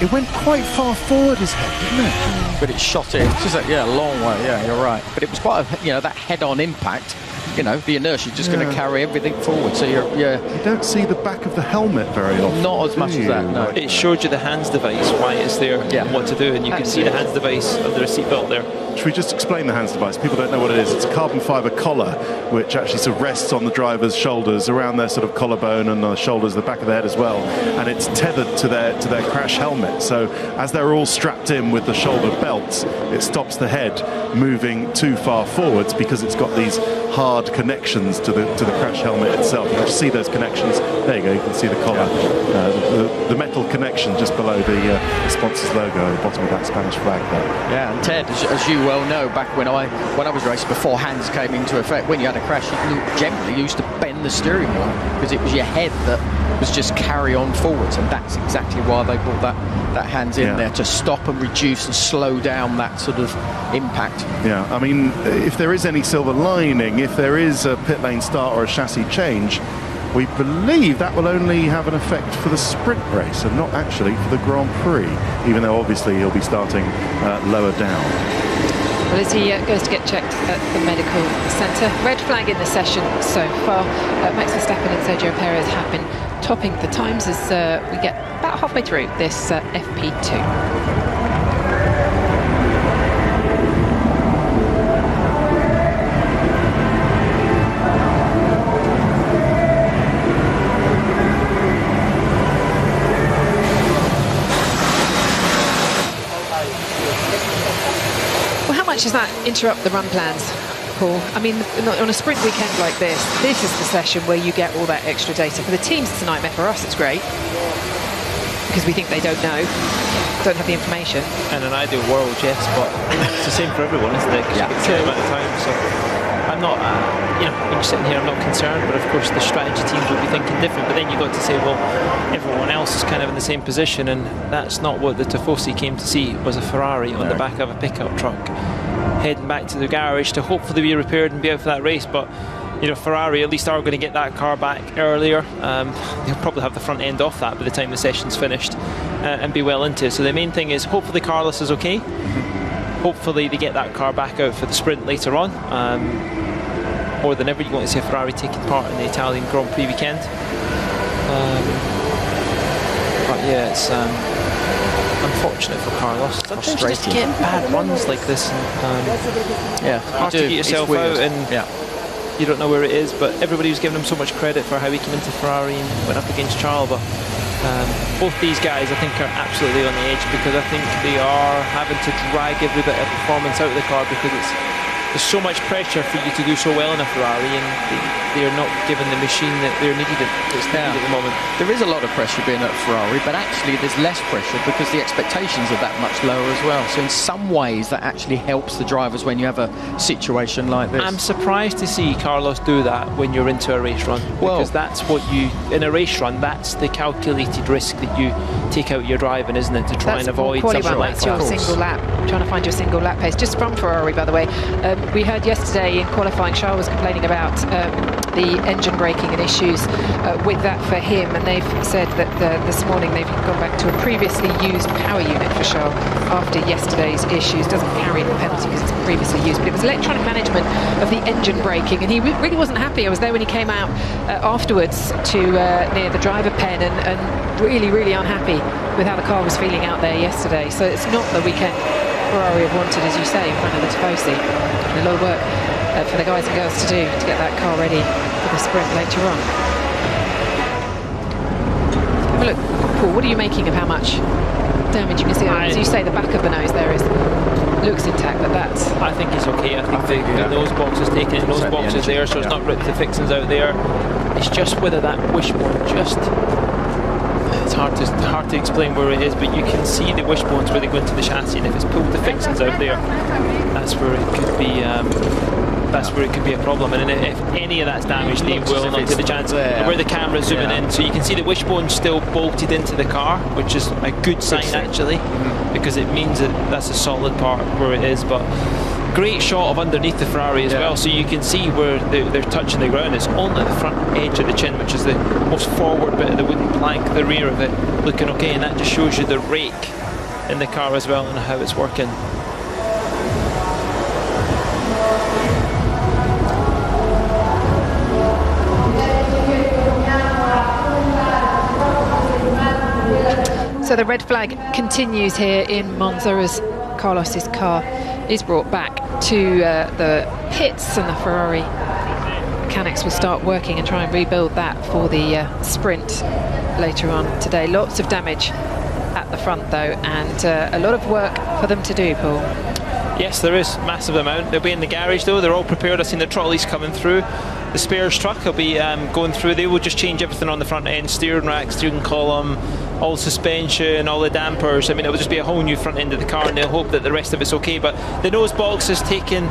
C: It went quite far forward, his head, didn't it?
B: But it shot it. It's just a long way. Yeah, you're right. But it was quite that head-on impact. The inertia is just going to carry everything forward. So you
C: don't see the back of the helmet very often.
B: Not as much as that. No.
E: It showed you the hands device, why it's there, and what to do, and you can see the hands device under the seatbelt there.
C: Should we just explain the hands device? People don't know what it is. It's a carbon fibre collar which actually sort of rests on the driver's shoulders, around their sort of collarbone and the shoulders, the back of the head as well, and it's tethered to their crash helmet. So as they're all strapped in with the shoulder belts, it stops the head moving too far forwards because it's got these hard connections to the crash helmet itself. You can see those connections. There you go. You can see the collar, the metal connection just below the sponsor's logo at the bottom of that Spanish flag there.
B: Yeah, and Ted, as you well know, back when I was racing before hands came into effect, when you had a crash, you generally used to bend the steering wheel because it was your head that was just carry on forwards, and that's exactly why they brought that hands in there, to stop and reduce and slow down that sort of impact.
C: Yeah, I mean, if there is any silver lining, if there is a pit lane start or a chassis change, we believe that will only have an effect for the sprint race and not actually for the Grand Prix, even though obviously he'll be starting lower down.
A: Well, as he goes to get checked at the medical centre, red flag in the session so far. Max Verstappen and Sergio Perez have been topping the times as we get about halfway through this FP2. Does that interrupt the run plans, Paul? I mean, on a sprint weekend like this is the session where you get all that extra data. For the teams, it's a nightmare. For us, it's great because we think they don't have the information.
E: In an ideal world, yes, but it's the same for everyone, isn't it? Because you get the same amount of time. So I'm not, when you're sitting here, I'm not concerned. But of course, the strategy teams will be thinking different. But then you've got to say, well, everyone else is kind of in the same position, and that's not what the Tifosi came to see. Was a Ferrari on the back of a pickup truck, heading back to the garage to hopefully be repaired and be out for that race. But Ferrari at least are going to get that car back earlier. They'll probably have the front end off that by the time the session's finished and be well into it. So the main thing is hopefully Carlos is okay. Hopefully they get that car back out for the sprint later on. More than ever, you want to see a Ferrari taking part in the Italian Grand Prix weekend. But yeah, it's unfortunate for Carlos. Sometimes you just get bad runs like this, and hard to get yourself out, and you don't know where it is. But everybody was giving him so much credit for how he came into Ferrari and went up against Charles. But both these guys, I think, are absolutely on the edge, because I think they are having to drag every bit of performance out of the car, because there's so much pressure for you to do so well in a Ferrari, and they are not given the machine that they're needed at the moment.
B: There is a lot of pressure being at Ferrari, but actually there's less pressure because the expectations are that much lower as well. So in some ways that actually helps the drivers when you have a situation like this.
E: I'm surprised to see Carlos do that when you're into a race run, because that's what in a race run, that's the calculated risk that you take out your driving, isn't it, to try and avoid something like that.
A: That's your single lap, trying to find your single lap pace, just from Ferrari, by the way. We heard yesterday in qualifying, Charles was complaining about the engine braking and issues with that for him, and they've said that this morning they've gone back to a previously used power unit for Charles after yesterday's issues. Doesn't carry the penalty because it's previously used, but it was electronic management of the engine braking, and he really wasn't happy. I was there when he came out afterwards to near the driver pen, and really, really unhappy with how the car was feeling out there yesterday. So it's not the weekend Ferrari have wanted, as you say, in front of the Tifosi. And a lot of work for the guys and girls to do to get that car ready for the sprint later on. Well, look, Paul, what are you making of how much damage you can see? As you say, the back of the nose there is looks intact, but that's...
E: I think he's okay. I think the nose box is taken, the nose box is there, so it's not ripped the fixings out there. It's just whether that wishbone just... It's hard to explain where it is, but you can see the wishbones where they go into the chassis, and if it's pulled the fixings out there, that's where it could be. That's where it could be a problem. And if any of that's damaged, they will not take the chance. Where the camera's zooming in, so you can see the wishbone still bolted into the car, which is a good sign actually, because it means that that's a solid part where it is. But great shot of underneath the Ferrari as well, so you can see where they're touching the ground. It's only the front edge of the chin, which is the most forward bit of the wooden plank, the rear of it looking okay, and that just shows you the rake in the car as well and how it's working.
A: So the red flag continues here in Monza as Carlos's car is brought back to the pits, and the Ferrari mechanics will start working and try and rebuild that for the sprint later on today. Lots of damage at the front though, and a lot of work for them to do, Paul.
E: Yes, there is massive amount. They'll be in the garage though, they're all prepared. I've seen the trolleys coming through. The spares truck will be going through. They will just change everything on the front end, steering rack, steering column, all suspension, all the dampers. I mean, it will just be a whole new front end of the car, and they'll hope that the rest of it's okay. But the nose box has taken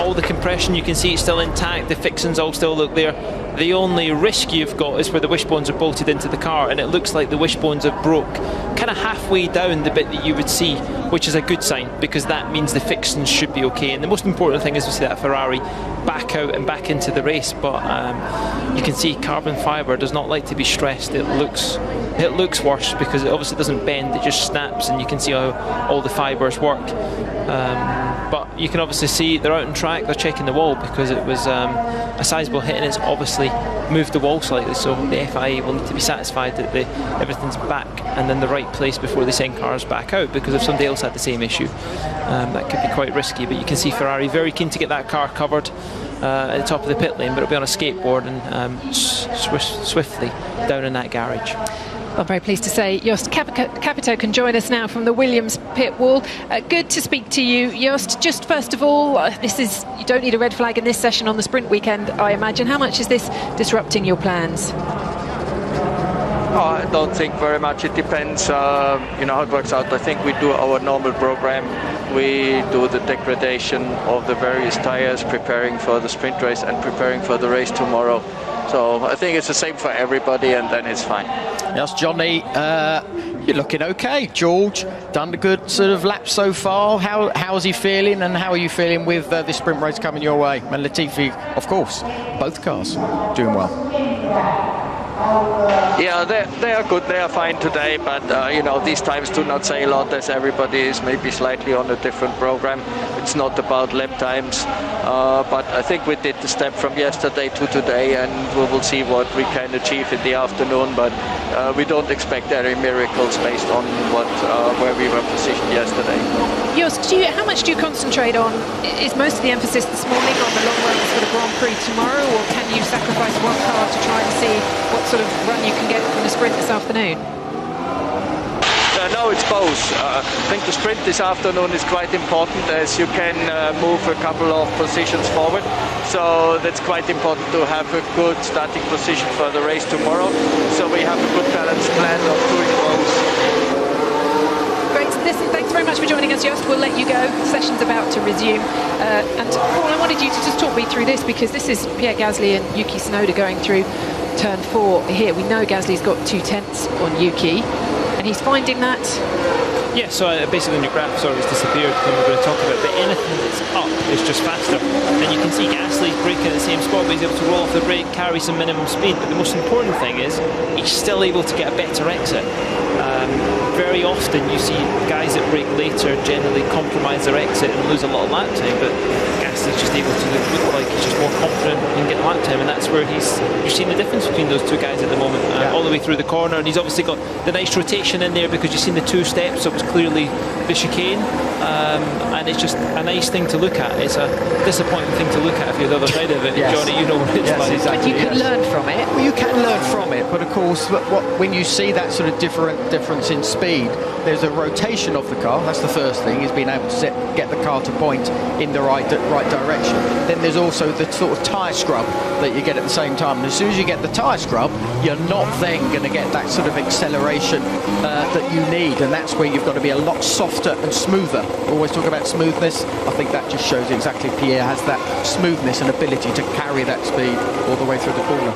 E: all the compression. You can see it's still intact. The fixings all still look there. The only risk you've got is where the wishbones are bolted into the car, and it looks like the wishbones have broke kind of halfway down the bit that you would see, which is a good sign, because that means the fixings should be okay. And the most important thing is to see that Ferrari back out and back into the race. But you can see carbon fibre does not like to be stressed. It looks worse because it obviously doesn't bend, it just snaps, and you can see how all the fibres work. But you can obviously see they're out on track, they're checking the wall because it was a sizable hit, and it's obviously moved the wall slightly, so the FIA will need to be satisfied that everything's back and in the right place before they send cars back out, because if somebody else had the same issue, that could be quite risky. But you can see Ferrari very keen to get that car covered at the top of the pit lane, but it'll be on a skateboard and swiftly down in that garage.
A: I'm very pleased to say Jost Capito can join us now from the Williams pit wall. Good to speak to you, Jost. Just first of all, you don't need a red flag in this session on the sprint weekend, I imagine. How much is this disrupting your plans?
I: I don't think very much. It depends, how it works out. I think we do our normal program. We do the degradation of the various tires, preparing for the sprint race and preparing for the race tomorrow. So I think it's the same for everybody, and then it's fine.
B: Yes, Johnny, you're looking okay. George, done a good sort of lap so far. How's he feeling, and how are you feeling with this sprint race coming your way? And Latifi, of course, both cars doing well.
I: Yeah, they are good. They are fine today, but these times do not say a lot, as everybody is maybe slightly on a different program. It's not about lap times, but I think we did the step from yesterday to today, and we will see what we can achieve in the afternoon. But we don't expect any miracles based on where we were positioned yesterday.
A: Jost, how much do you concentrate on? Is most of the emphasis this morning on the long runs for the Grand Prix tomorrow, or can you sacrifice one car to try and see what sort of run you can get from the sprint this afternoon?
I: No, it's both. I think the sprint this afternoon is quite important, as you can move a couple of positions forward. So that's quite important to have a good starting position for the race tomorrow. So we have a good balanced plan of doing both.
A: Great. Listen, thanks very much for joining us, Jost. We'll let you go. The session's about to resume. And Paul, I wanted you to just talk me through this, because this is Pierre Gasly and Yuki Tsunoda going through turn 4 here. We know Gasly's got 2/10 on Yuki, and he's finding that.
E: Yeah, so basically the graph sort of has disappeared when we're going to talk about it, but anything that's up is just faster. And you can see Gasly's braking at the same spot, but he's able to roll off the brake, carry some minimum speed. But the most important thing is he's still able to get a better exit. Very often you see guys that brake later generally compromise their exit and lose a lot of lap time, but Gasly race, he's just able to look like he's just more confident and get lap time, and that's where you're seeing the difference between those two guys at the moment, all the way through the corner. And he's obviously got the nice rotation in there because you've seen the 2 steps, so it was clearly the chicane, and it's just a nice thing to look at. It's a disappointing thing to look at if you're the other side of it.
B: Yes.
E: Johnny, you know what it's like.
B: Exactly,
A: But you can learn from it.
B: Well, you can learn from it, but of course, when you see that sort of difference in speed, there's a rotation of the car. That's the first thing, is being able to get the car to point in the right direction. Then there's also the sort of tyre scrub that you get at the same time. And as soon as you get the tyre scrub, you're not then going to get that sort of acceleration that you need, and that's where you've got to be a lot softer and smoother. Always talk about smoothness. I think that just shows exactly Pierre has that smoothness and ability to carry that speed all the way through the corner.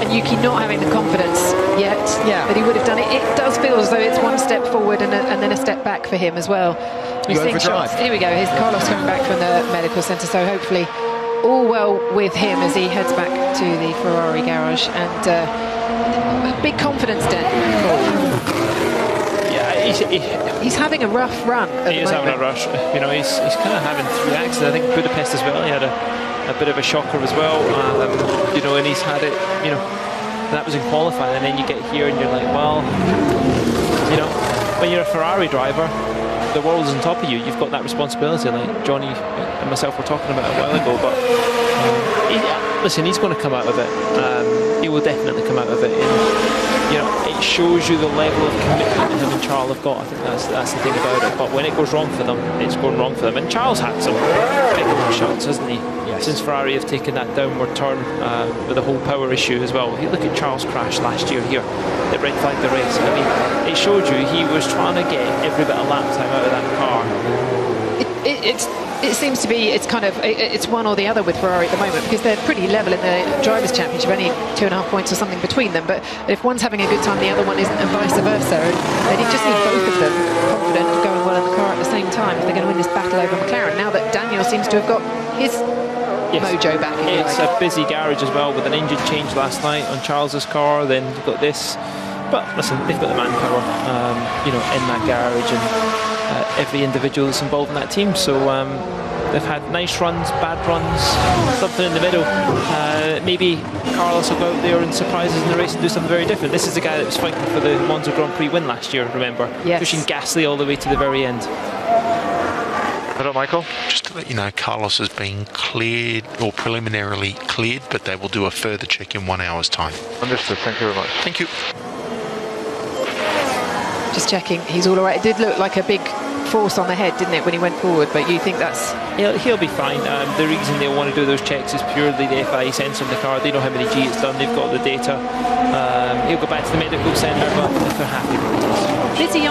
A: And Yuki not having the confidence yet that he would have done it. It does feel as though it's one step forward and then a step back for him as well. We're seeing shots. Here we go. Here's Carlos coming back from the medical centre, so hopefully all well with him as he heads back to the Ferrari garage. And big confidence, Den.
E: Yeah,
A: he's having a rough run.
E: He is having a rush. You know, he's kind of having 3 accidents. I think Budapest as well. He had a bit of a shocker as well. You know, and he's had it. You know, that was in qualifying, and then you get here and you're like, well, you know, when you're a Ferrari driver, the world is on top of you. You've got that responsibility, like Johnny and myself were talking about a while ago. But listen, he's going to come out of it. He will definitely come out of it. And, you know, it shows you the level of commitment him and Charles have got. I think that's the thing about it. But when it goes wrong for them, it's going wrong for them. And Charles had some big shots, hasn't he? Yes. Since Ferrari have taken that downward turn with the whole power issue as well. You look at Charles' crash last year here. It red flagged the race. I mean, it showed you he was trying to get every bit of lap time out of that car.
A: It seems to be it's one or the other with Ferrari at the moment, because they're pretty level in the Drivers' Championship, only 2.5 points or something between them. But if one's having a good time, the other one isn't, and vice versa. And they just need both of them confident and going well in the car at the same time if they're going to win this battle over McLaren. Now that Daniel seems to have got his mojo back.
E: It's a busy garage as well, with an engine change last night on Charles's car. Then you've got this. But listen, they've got the manpower, you know, in that garage, and every individual that's involved in that team. So they've had nice runs, bad runs, something in the middle. Maybe Carlos will go out there and surprise us in the race and do something very different. This is the guy that was fighting for the Monza Grand Prix win last year, remember?
A: Yes.
E: Pushing Gasly all the way to the very end.
H: Hello, Michael.
J: Just to let you know, Carlos has been cleared, or preliminarily cleared, but they will do a further check in 1 hour's time.
H: Understood. Thank you very much.
J: Thank you.
A: Just checking, he's all right. It did look like a big force on the head, didn't it, when he went forward? But you think that's...
E: He'll be fine. The reason they'll want to do those checks is purely the FIA sensor on the car. They know how many G it's done. They've got the data. He'll go back to the medical centre, but if they're happy with it.
A: Busy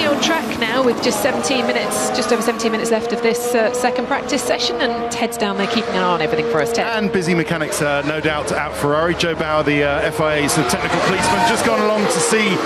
A: on track now, with just over 17 minutes left of this second practice session, and Ted's down there keeping an eye on everything for us, Ted.
C: And busy mechanics, no doubt, at Ferrari. Joe Bauer, the FIA's technical policeman, just gone along to see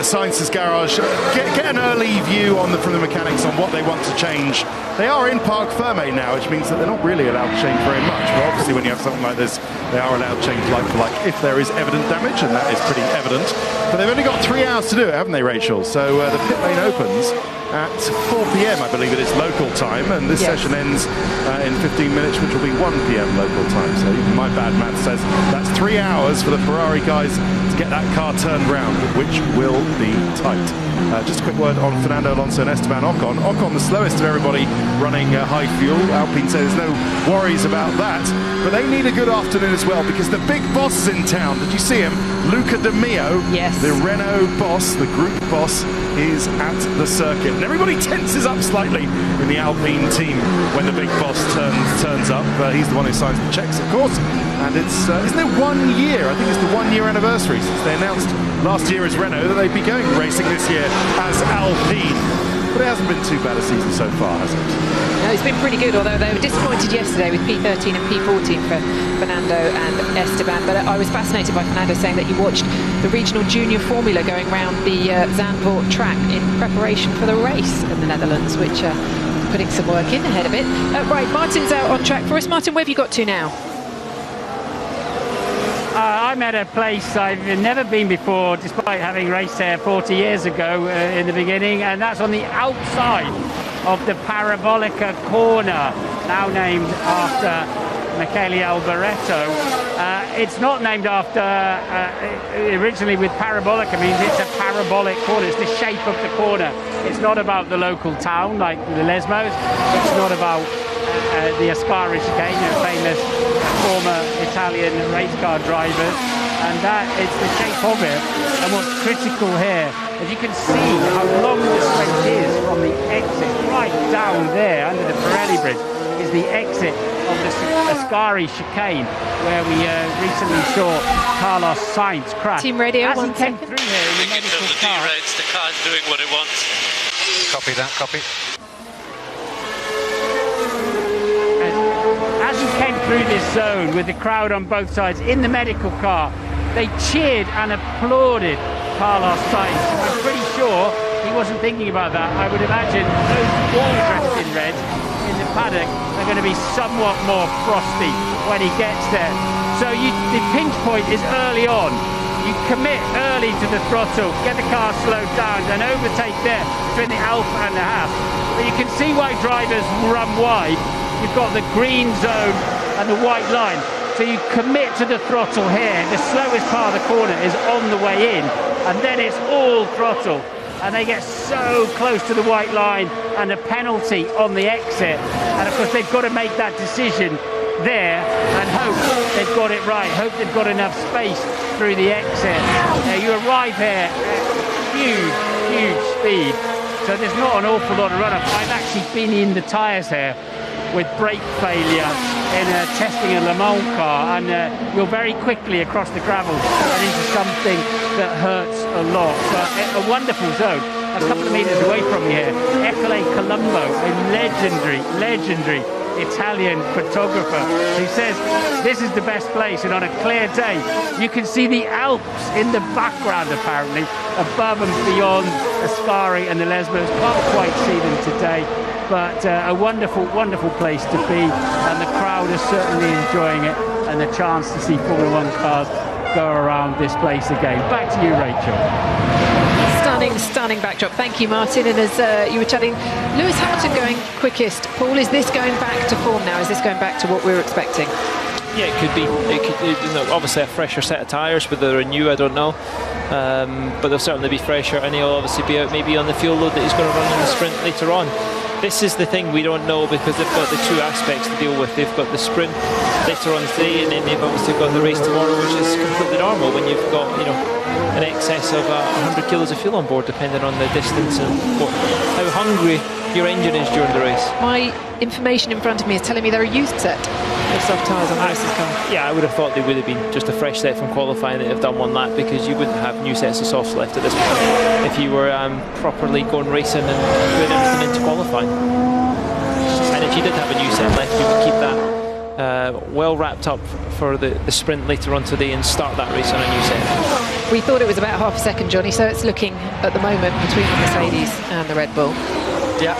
C: Sainz's garage, get an early view from the mechanics on what they want to change. They are in Parc Fermé now, which means that they're not really allowed to change very much, but obviously when you have something like this, they are allowed to change like for like if there is evident damage, and that is pretty evident. But they've only got 3 hours to do it, haven't they, Rachel? So the pit lane opens at 4 p.m, I believe it is local time, and this session ends in 15 minutes, which will be 1 p.m. local time. So even my bad math says that's 3 hours for the Ferrari guys to get that car turned round, which will be tight. Just a quick word on Fernando Alonso and Esteban Ocon. Ocon, the slowest of everybody, running high fuel. Alpine says there's no worries about that, but they need a good afternoon as well, because the big boss is in town. Did you see him? Luca De Meo, the Renault boss, the group boss, is at the circuit. And everybody tenses up slightly in the Alpine team when the big boss turns up. He's the one who signs the checks, of course. And it's, isn't it 1 year? I think it's the 1 year anniversary since they announced last year as Renault that they'd be going racing this year as Alpine. But it hasn't been too bad a season so far, has it?
A: No, it's been pretty good, although they were disappointed yesterday with P13 and P14 for Fernando and Esteban. But I was fascinated by Fernando saying that he watched the regional junior formula going around the Zandvoort track in preparation for the race in the Netherlands, which putting some work in ahead of it. Right, Martin's out on track for us. Martin, where have you got to now?
F: I'm at a place I've never been before, despite having raced there 40 years ago in the beginning, and that's on the outside of the Parabolica corner. now named after Michele Alboreto. It's not named after, originally with parabolica means it's a parabolic corner. It's the shape of the corner. It's not about the local town like the Lesmos. It's not about the Ascari chicane, famous former Italian race car drivers. And that it's the shape of it. And what's critical here, as you can see how long the straight is from the exit right down there under the Pirelli bridge is the exit of the Ascari chicane where we recently saw Carlos Sainz crash.
A: Team radio,
F: as he came through here in the medical car.
K: The car's doing what it wants.
J: Copy that, copy.
F: As he came through this zone with the crowd on both sides in the medical car, they cheered and applauded Carlos Sainz. I'm pretty sure he wasn't thinking about that. I would imagine those all dressed in red in the paddock are going to be somewhat more frosty when he gets there. So the pinch point is early on. You commit early to the throttle, get the car slowed down and overtake there between the Alfa and the Haas. But you can see why drivers run wide. You've got the green zone and the white line. So you commit to the throttle here. The slowest part of the corner is on the way in, and then it's all throttle. And they get so close to the white line and a penalty on the exit. And of course they've got to make that decision there and hope they've got it right. Hope they've got enough space through the exit. You arrive here at huge speed. So there's not an awful lot of run-up. I've actually been in the tyres here with brake failure in testing a Le Mans car, and you're very quickly across the gravel and into something that hurts a lot. But a wonderful zone, a couple of metres away from you here. Ecole Colombo, a legendary Italian photographer, who says this is the best place, and on a clear day you can see the Alps in the background apparently, above and beyond Ascari and the Lesmos. Can't quite see them today, but a wonderful place to be, and the crowd is certainly enjoying it, and the chance to see Formula 1 cars go around this place again. Back to you, Rachel.
A: Stunning backdrop. Thank you, Martin. And as you were chatting, Lewis Hamilton going quickest. Paul, is this going back to form now? Is this going back to what we were expecting?
E: Yeah, it could be. Obviously a fresher set of tyres, whether they're new, I don't know. But they'll certainly be fresher, and he'll obviously be out maybe on the fuel load that he's going to run in the sprint later on. This is the thing we don't know, because they've got the two aspects to deal with. They've got the sprint later on today, and then they've obviously got the race tomorrow, which is completely normal when you've got, an excess of 100 kilos of fuel on board, depending on the distance and how hungry your engine is during the race.
A: My information in front of me is telling me they're a used set of soft tyres on Lewis's car.
E: Yeah, I would have thought they would have been just a fresh set from qualifying that have done one lap, because you wouldn't have new sets of softs left at this point if you were properly going racing and putting everything into qualifying. And if you did have a new set left, you would keep that well wrapped up for the sprint later on today and start that race on a new set.
A: We thought it was about half a second, Johnny, so it's looking at the moment between the Mercedes and the Red Bull.
B: Yeah,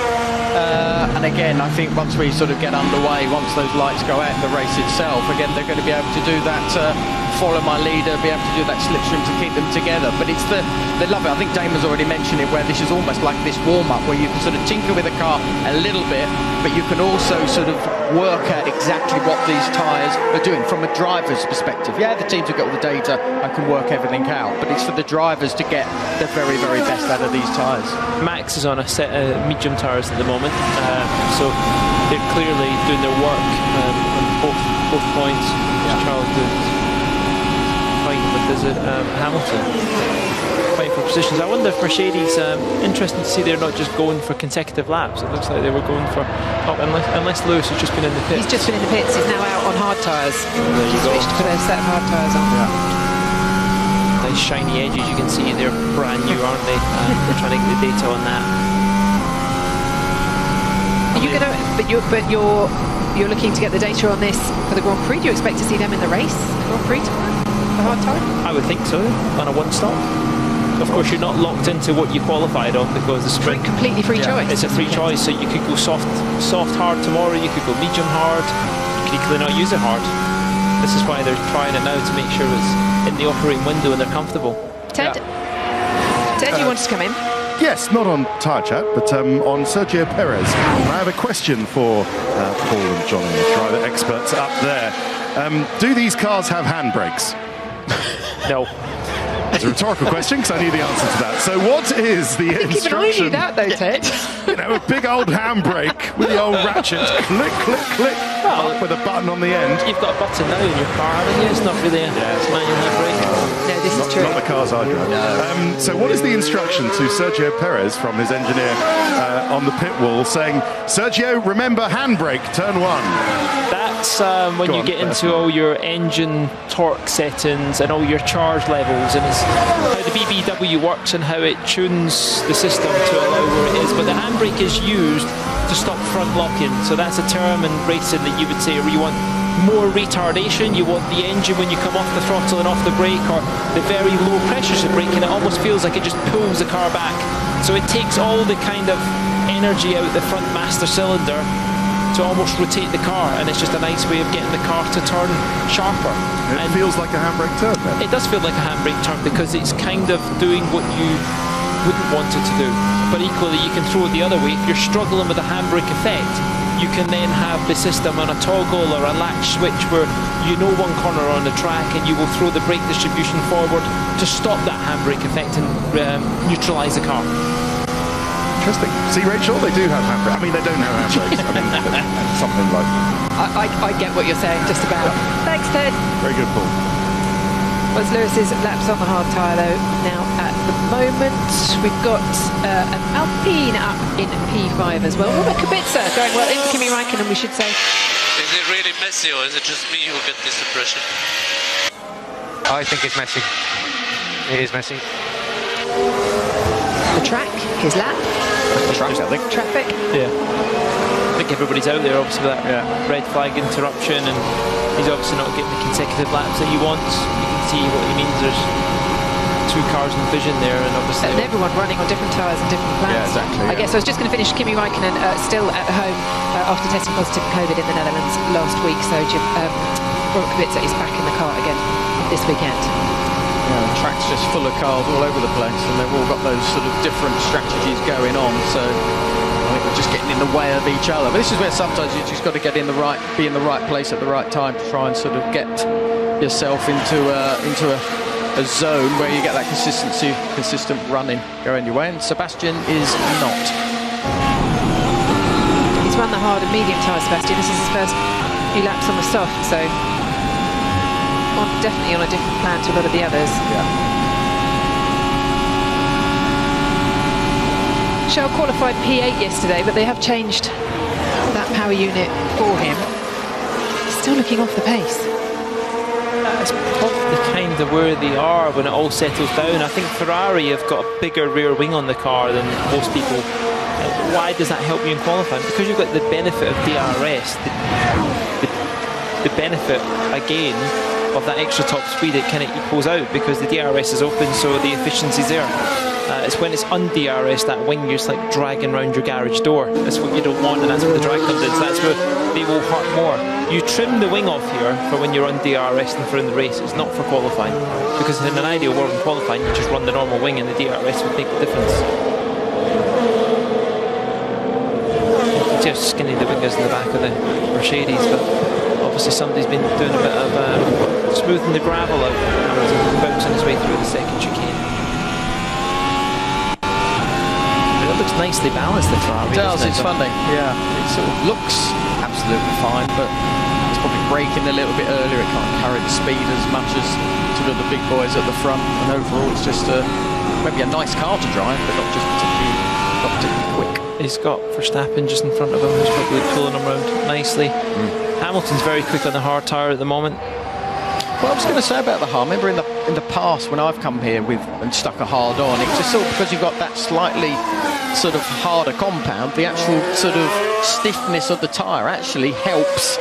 B: and again, I think once we sort of get underway, once those lights go out in the race itself, again, they're going to be able to do that, follow my leader, be able to do that slipstream to keep them together. But it's they love it. I think Damon's already mentioned it, where this is almost like this warm-up, where you can sort of tinker with the car a little bit, but you can also sort of work out exactly what these tyres are doing from a driver's perspective. Yeah, the teams have got all the data and can work everything out, but it's for the drivers to get the very, very best out of these tyres.
E: Max is on a set of medium tyres at the moment, so they're clearly doing their work on both points. Yeah. Charles is fighting with Hamilton, fighting for positions. I wonder if Mercedes, interesting to see they're not just going for consecutive laps. It looks like they were going for, unless Lewis has just been in the pits.
A: He's just been in the pits. He's now out on hard tyres. He's switched to put a set of hard tyres on.
E: Yeah. Nice shiny edges, you can see they're brand new, aren't they? We're trying to get the data on that.
A: You're looking to get the data on this for the Grand Prix. Do you expect to see them in the race, Grand Prix tomorrow, the hard tyre?
E: I would think so, on a one-stop. Of course, you're not locked into what you qualified on, because the sprint
A: completely free choice.
E: It's a free choice, so you could go soft hard tomorrow. You could go medium hard. You could equally not use it hard. This is why they're trying it now, to make sure it's in the operating window and they're comfortable.
A: Ted, you wanted to come in.
C: Yes, not on Tyre Chat, but on Sergio Perez. And I have a question for Paul and Johnny, the driver experts up there. Do these cars have handbrakes?
E: No.
C: It's a rhetorical question because I knew the answer to that. So what is the instruction?
A: Even I knew that though, Ted.
C: You know, a big old handbrake with the old ratchet. Click, click, click.
E: Well,
C: with a button on the end.
E: You've got a button now in your car, haven't you? It's not really a manual handbrake.
A: No, this is true.
C: Not the cars I drive. No. So what is the instruction to Sergio Perez from his engineer on the pit wall saying, Sergio, remember handbrake, turn 1?
E: That's when you get into all your engine torque settings and all your charge levels, and it's how the BBW works and how it tunes the system to allow where it is. But the handbrake is used to stop front locking. So that's a term in racing that you would say where you want more retardation, you want the engine when you come off the throttle and off the brake, or the very low pressures of braking, it almost feels like it just pulls the car back. So it takes all the kind of energy out the front master cylinder to almost rotate the car, and it's just a nice way of getting the car to turn sharper.
C: It feels like a handbrake turn then.
E: It does feel like a handbrake turn because it's kind of doing what you wouldn't want it to do. But equally you can throw it the other way. If you're struggling with a handbrake effect, you can then have the system on a toggle or a latch switch where you know one corner on the track and you will throw the brake distribution forward to stop that handbrake effect and neutralise the car.
C: Interesting. See, Rachel, they do have handbrakes. I mean, they don't have handbrakes. I mean, something like...
A: I get what you're saying, just about. Thanks, Ted.
C: Very good, Paul.
A: Was Lewis's laps on the hard tyre, though, now at the moment. We've got an Alpine up in P5 as well. Robert Kubica going well into Kimi Räikkönen, we should say.
K: Is it really messy, or is it just me who get this impression?
L: I think it's messy. It is messy.
A: The track, his lap.
C: Traffic, I think.
A: Traffic.
E: Yeah. I think everybody's out there, obviously, with that red flag interruption, and he's obviously not getting the consecutive laps that he wants. You can see what he means. There's 2 cars in vision there, and obviously...
A: And everyone running on different tyres and different plans.
C: Yeah, exactly.
A: I guess I was just going to finish Kimi Räikkönen still at home after testing positive for COVID in the Netherlands last week, so Robert Kubica is back in the car again this weekend.
B: Yeah, the track's just full of cars all over the place, and they've all got those sort of different strategies going on, so I think we're just getting in the way of each other. But this is where sometimes you just got to get in the right, be in the right place at the right time to try and sort of get yourself into a zone where you get that consistent running going your way, and Sebastian is not.
A: He's run the hard and medium tyre, Sebastian. This is his first few laps on the soft, so definitely on a different plan to a lot of the others.
C: Yeah.
A: Shell qualified P8 yesterday, but they have changed that power unit for him. Still looking off the pace.
E: That's probably kind of where they are when it all settles down. I think Ferrari have got a bigger rear wing on the car than most people. Why does that help you in qualifying? Because you've got the benefit of DRS, the benefit again of that extra top speed. It kind of equals out because the DRS is open, so the efficiency's there. It's when it's un-DRS, that wing, you're just like dragging around your garage door. That's what you don't want, and that's where the drag comes in. So that's where they will hurt more. You trim the wing off here for when you're un-DRS and for in the race. It's not for qualifying, because in an ideal world in qualifying, you just run the normal wing and the DRS would make the difference. You can see how skinny the wing is in the back of the Mercedes, but obviously somebody's been doing a bit of smoothing the gravel out, and bouncing his way through the second chicane. But it looks nicely balanced, the Ferrari.
B: It does, it's funny, yeah. It sort of looks absolutely fine, but it's probably braking a little bit earlier. It can't carry the speed as much as sort of the big boys at the front, and overall it's just maybe a nice car to drive, but not particularly quick.
E: He's got Verstappen just in front of him, who's probably pulling him around nicely. Hamilton's very quick on the hard tyre at the moment.
B: Well, I was going to say about the hard, remember in the past when I've come here and stuck a hard on, it's just sort of because you've got that slightly sort of harder compound, the actual sort of stiffness of the tyre actually helps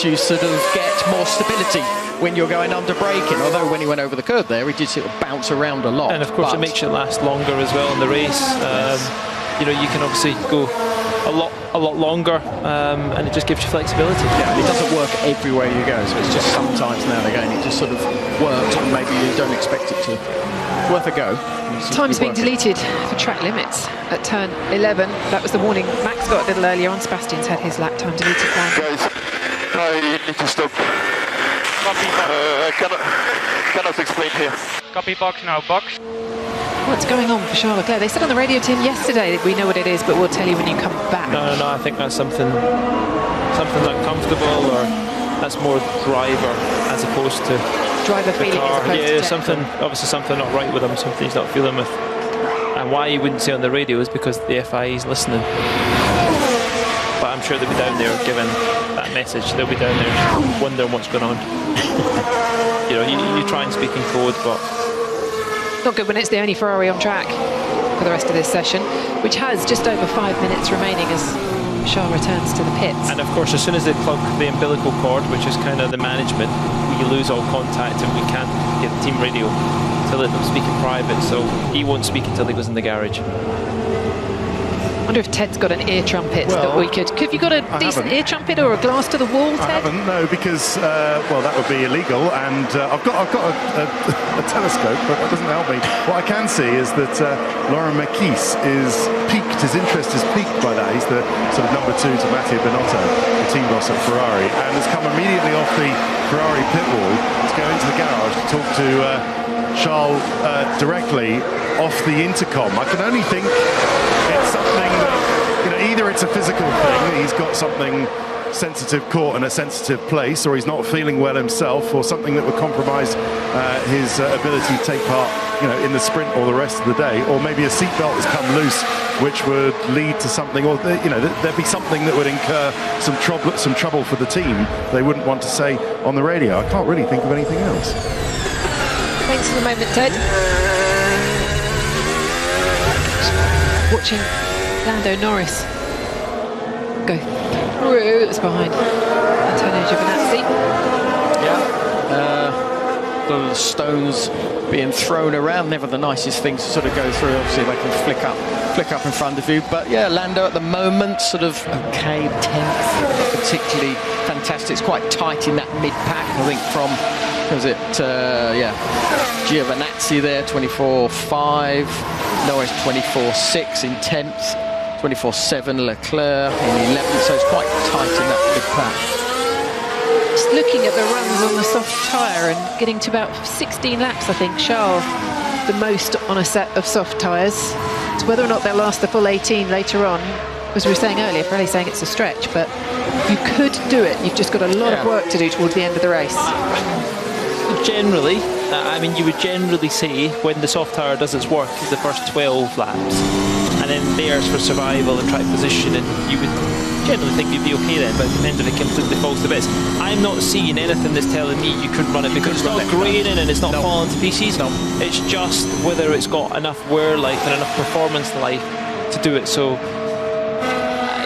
B: you sort of get more stability when you're going under braking, although when he went over the curb there, he did sort of bounce around a lot.
E: And of course it makes it last longer as well in the race.
B: Yes.
E: You know, you can obviously go a lot longer, and it just gives you flexibility.
B: Yeah, it doesn't work everywhere you go, so it's just sometimes now and again it just sort of works and maybe you don't expect it to. Worth a go.
A: Time's being deleted for track limits at turn 11. That was the warning Max got a little earlier on. Sebastian's had his lap time deleted.
H: Guys, I need to stop.
L: Copy box.
H: Cannot explain here.
L: Copy box now, box.
A: What's going on for Charles Leclerc? They said on the radio to him yesterday that we know what it is, but we'll tell you when you come back.
E: No, I think that's something uncomfortable, or that's more driver as opposed to
A: driver
E: the
A: feeling
E: car.
A: as opposed
E: Yeah,
A: to
E: obviously something not right with him, something he's not feeling with. And why he wouldn't say on the radio is because the FIA is listening. But I'm sure they'll be down there giving that message. They'll be down there wondering what's going on. You know, you try and speak in code, but
A: not good when it's the only Ferrari on track for the rest of this session, which has just over 5 minutes remaining as Charles returns to the pits.
E: And of course, as soon as they plug the umbilical cord, which is kind of the management, we lose all contact and we can't get the team radio to let them speak in private, so he won't speak until he goes in the garage.
A: I wonder if Ted's got an ear trumpet that we could... Have you got a decent ear trumpet or a glass to the wall, Ted?
C: I haven't, no, because, well, that would be illegal, and I've got a telescope, but that doesn't help me. What I can see is that Laurent Mekies is piqued, his interest is piqued by that. He's the sort of number 2 to Matteo Binotto, the team boss at Ferrari, and has come immediately off the Ferrari pit wall to go into the garage to talk to Charles directly off the intercom. I can only think it's something that, you know, either it's a physical thing, he's got something sensitive caught in a sensitive place, or he's not feeling well himself, or something that would compromise his ability to take part, you know, in the sprint or the rest of the day, or maybe a seatbelt has come loose, which would lead to something, or you know, there'd be something that would incur some trouble for the team. They wouldn't want to say on the radio. I can't really think of anything else.
A: Thanks for the moment, Ted. Watching Lando Norris go through. It was behind Antonio Giovinazzi.
B: Yeah, the stones being thrown around, never the nicest things to sort of go through. Obviously they can flick up in front of you, but yeah, Lando at the moment sort of okay, 10th, particularly fantastic. It's quite tight in that mid-pack, I think, from, was it, Giovinazzi there, 24.5, Norris 24.6 in 10th, 24.7 Leclerc in 11th, so it's quite tight in that mid-pack.
A: Just looking at the runs on the soft tyre and getting to about 16 laps, I think, Charles, the most on a set of soft tyres. It's whether or not they'll last the full 18 later on. As we were saying earlier, Pirelli's saying it's a stretch, but you could do it. You've just got a lot of work to do towards the end of the race.
E: Generally, I mean, you would generally say when the soft tyre does its work is the first 12 laps, and then theirs for survival and track position, and you would generally think you'd be okay then, but it depends if it completely falls to bits. I'm not seeing anything that's telling me you couldn't run it, because it's not graining and it's not falling to pieces. It's just whether it's got enough wear life and enough performance life to do it. So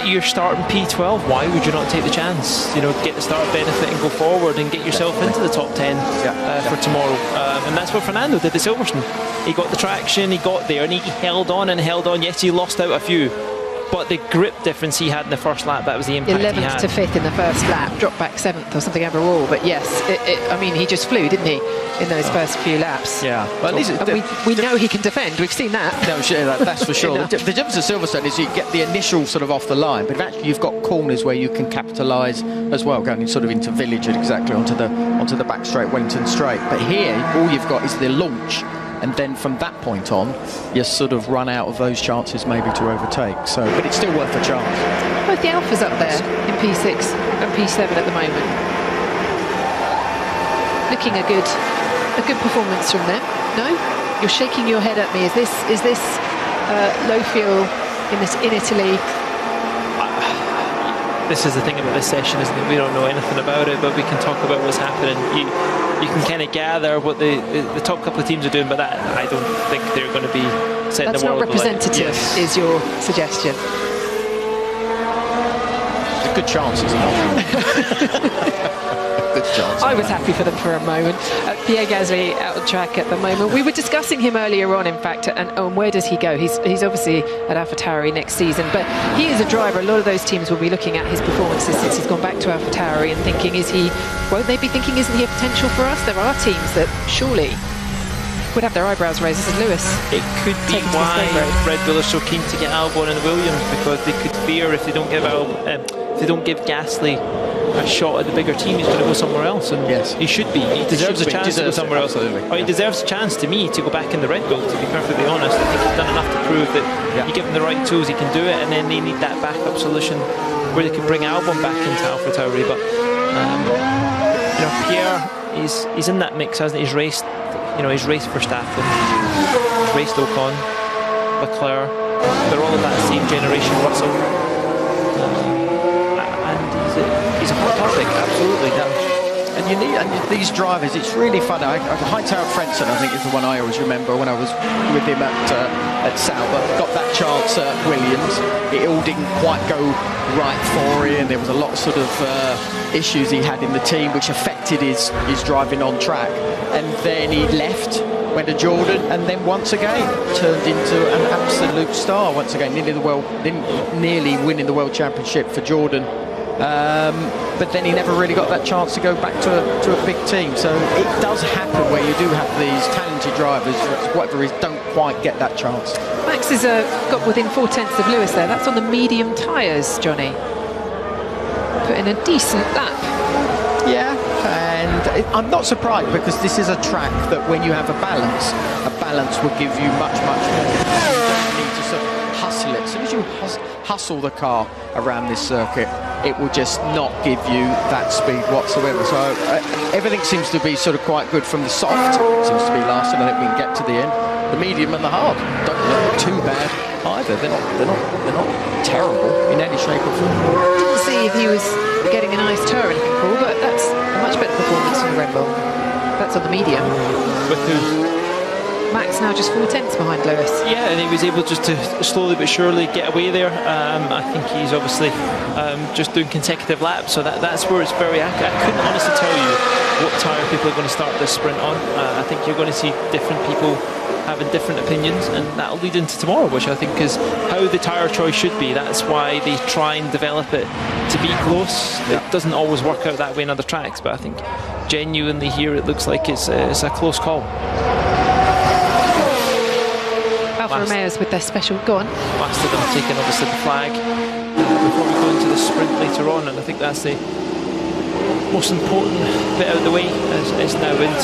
E: you're starting P12, why would you not take the chance? You know, get the start benefit and go forward and get yourself into the top 10 for tomorrow. And that's what Fernando did at Silverstone. He got the traction, he got there, and he held on and held on. Yes, he lost out a few, but the grip difference he had in the first lap, that was the impact
A: 11th
E: he had.
A: to 5th in the first lap, dropped back 7th or something overall. But yes, I mean, he just flew, didn't he, in those first few laps?
B: Yeah. Well,
A: we know he can defend. We've seen that.
B: No, sure, that's for sure. The difference at Silverstone is you get the initial sort of off the line, but actually you've got corners where you can capitalise as well, going sort of into Village and exactly onto the back straight, Wellington straight. But here, all you've got is the launch. And then from that point on, you sort of run out of those chances maybe to overtake. So, but it's still worth a chance.
A: Both the Alphas up there in P6 and P7 at the moment. Looking a good performance from them. No, you're shaking your head at me. Is this low fuel in Italy?
E: This is the thing about this session, isn't it? We don't know anything about it, but we can talk about what's happening. You can kind of gather what the top couple of teams are doing, but that I don't think they're going to be setting the world.
A: That's not representative, is your suggestion?
B: It's a good chance, isn't it? good chance.
A: I was happy for them for a moment. Pierre Gasly out of track at the moment. We were discussing him earlier on, in fact, and where does he go? He's obviously at AlphaTauri next season, but he is a driver. A lot of those teams will be looking at his performances since he's gone back to AlphaTauri and thinking, won't they be thinking, isn't he a potential for us? There are teams that surely would have their eyebrows raised. This is Lewis.
E: It could be why Red Bull are so keen to get Albon and Williams, because they could fear if they don't give Gasly a shot at the bigger team, he's going to go somewhere else. And
B: yes,
E: he should be. He deserves a chance to go somewhere else. Or he deserves a chance, to me, to go back in the Red Bull. To be perfectly honest, I think he's done enough to prove that you give him the right tools, he can do it. And then they need that backup solution where they can bring Albon back into AlphaTauri. But Pierre he's in that mix, hasn't he? He's raced. He's raced Verstappen, he's raced Ocon, Leclerc. They're all of that same generation, Russell. And he's a hot topic, absolutely.
B: And these drivers, it's really fun. Hightower Frentzen, I think, is the one I always remember when I was with him at Sauber. Got that chance at Williams. It all didn't quite go right for him. There was a lot of sort of issues he had in the team which affected his driving on track. And then he left, went to Jordan, and then once again turned into an absolute star. Once again, nearly winning the World Championship for Jordan. But then he never really got that chance to go back to a big team. So it does happen where you do have these talented drivers, whatever it is, don't quite get that chance.
A: Max has got within 4/10 of Lewis there. That's on the medium tyres, Johnny. Put in a decent lap.
B: Yeah, and I'm not surprised, because this is a track that when you have a balance will give you much more. You don't need to sort of hustle it. As soon as you hustle the car around this circuit, it will just not give you that speed whatsoever. So everything seems to be sort of quite good from the soft. Seems to be lasting. I think we can get to the end. The medium and the hard don't look too bad either. They're not terrible in any shape or form.
A: Didn't see if he was getting a nice tour or anything, Paul, but that's a much better performance from the Red Bull. That's on the medium.
E: With who?
A: Max now just 4/10 behind Lewis.
E: Yeah, and he was able just to slowly but surely get away there. I think he's obviously just doing consecutive laps, so that's where it's very accurate. I couldn't honestly tell you what tyre people are going to start this sprint on. I think you're going to see different people having different opinions, and that'll lead into tomorrow, which I think is how the tyre choice should be. That's why they try and develop it to be close. Yeah. It doesn't always work out that way in other tracks, but I think genuinely here it looks like it's a close call.
A: Alfa Romeo's with their special. Go on.
E: Mastodon taking obviously the flag before we go into the sprint later on, and I think that's the most important bit out of the way. It's now into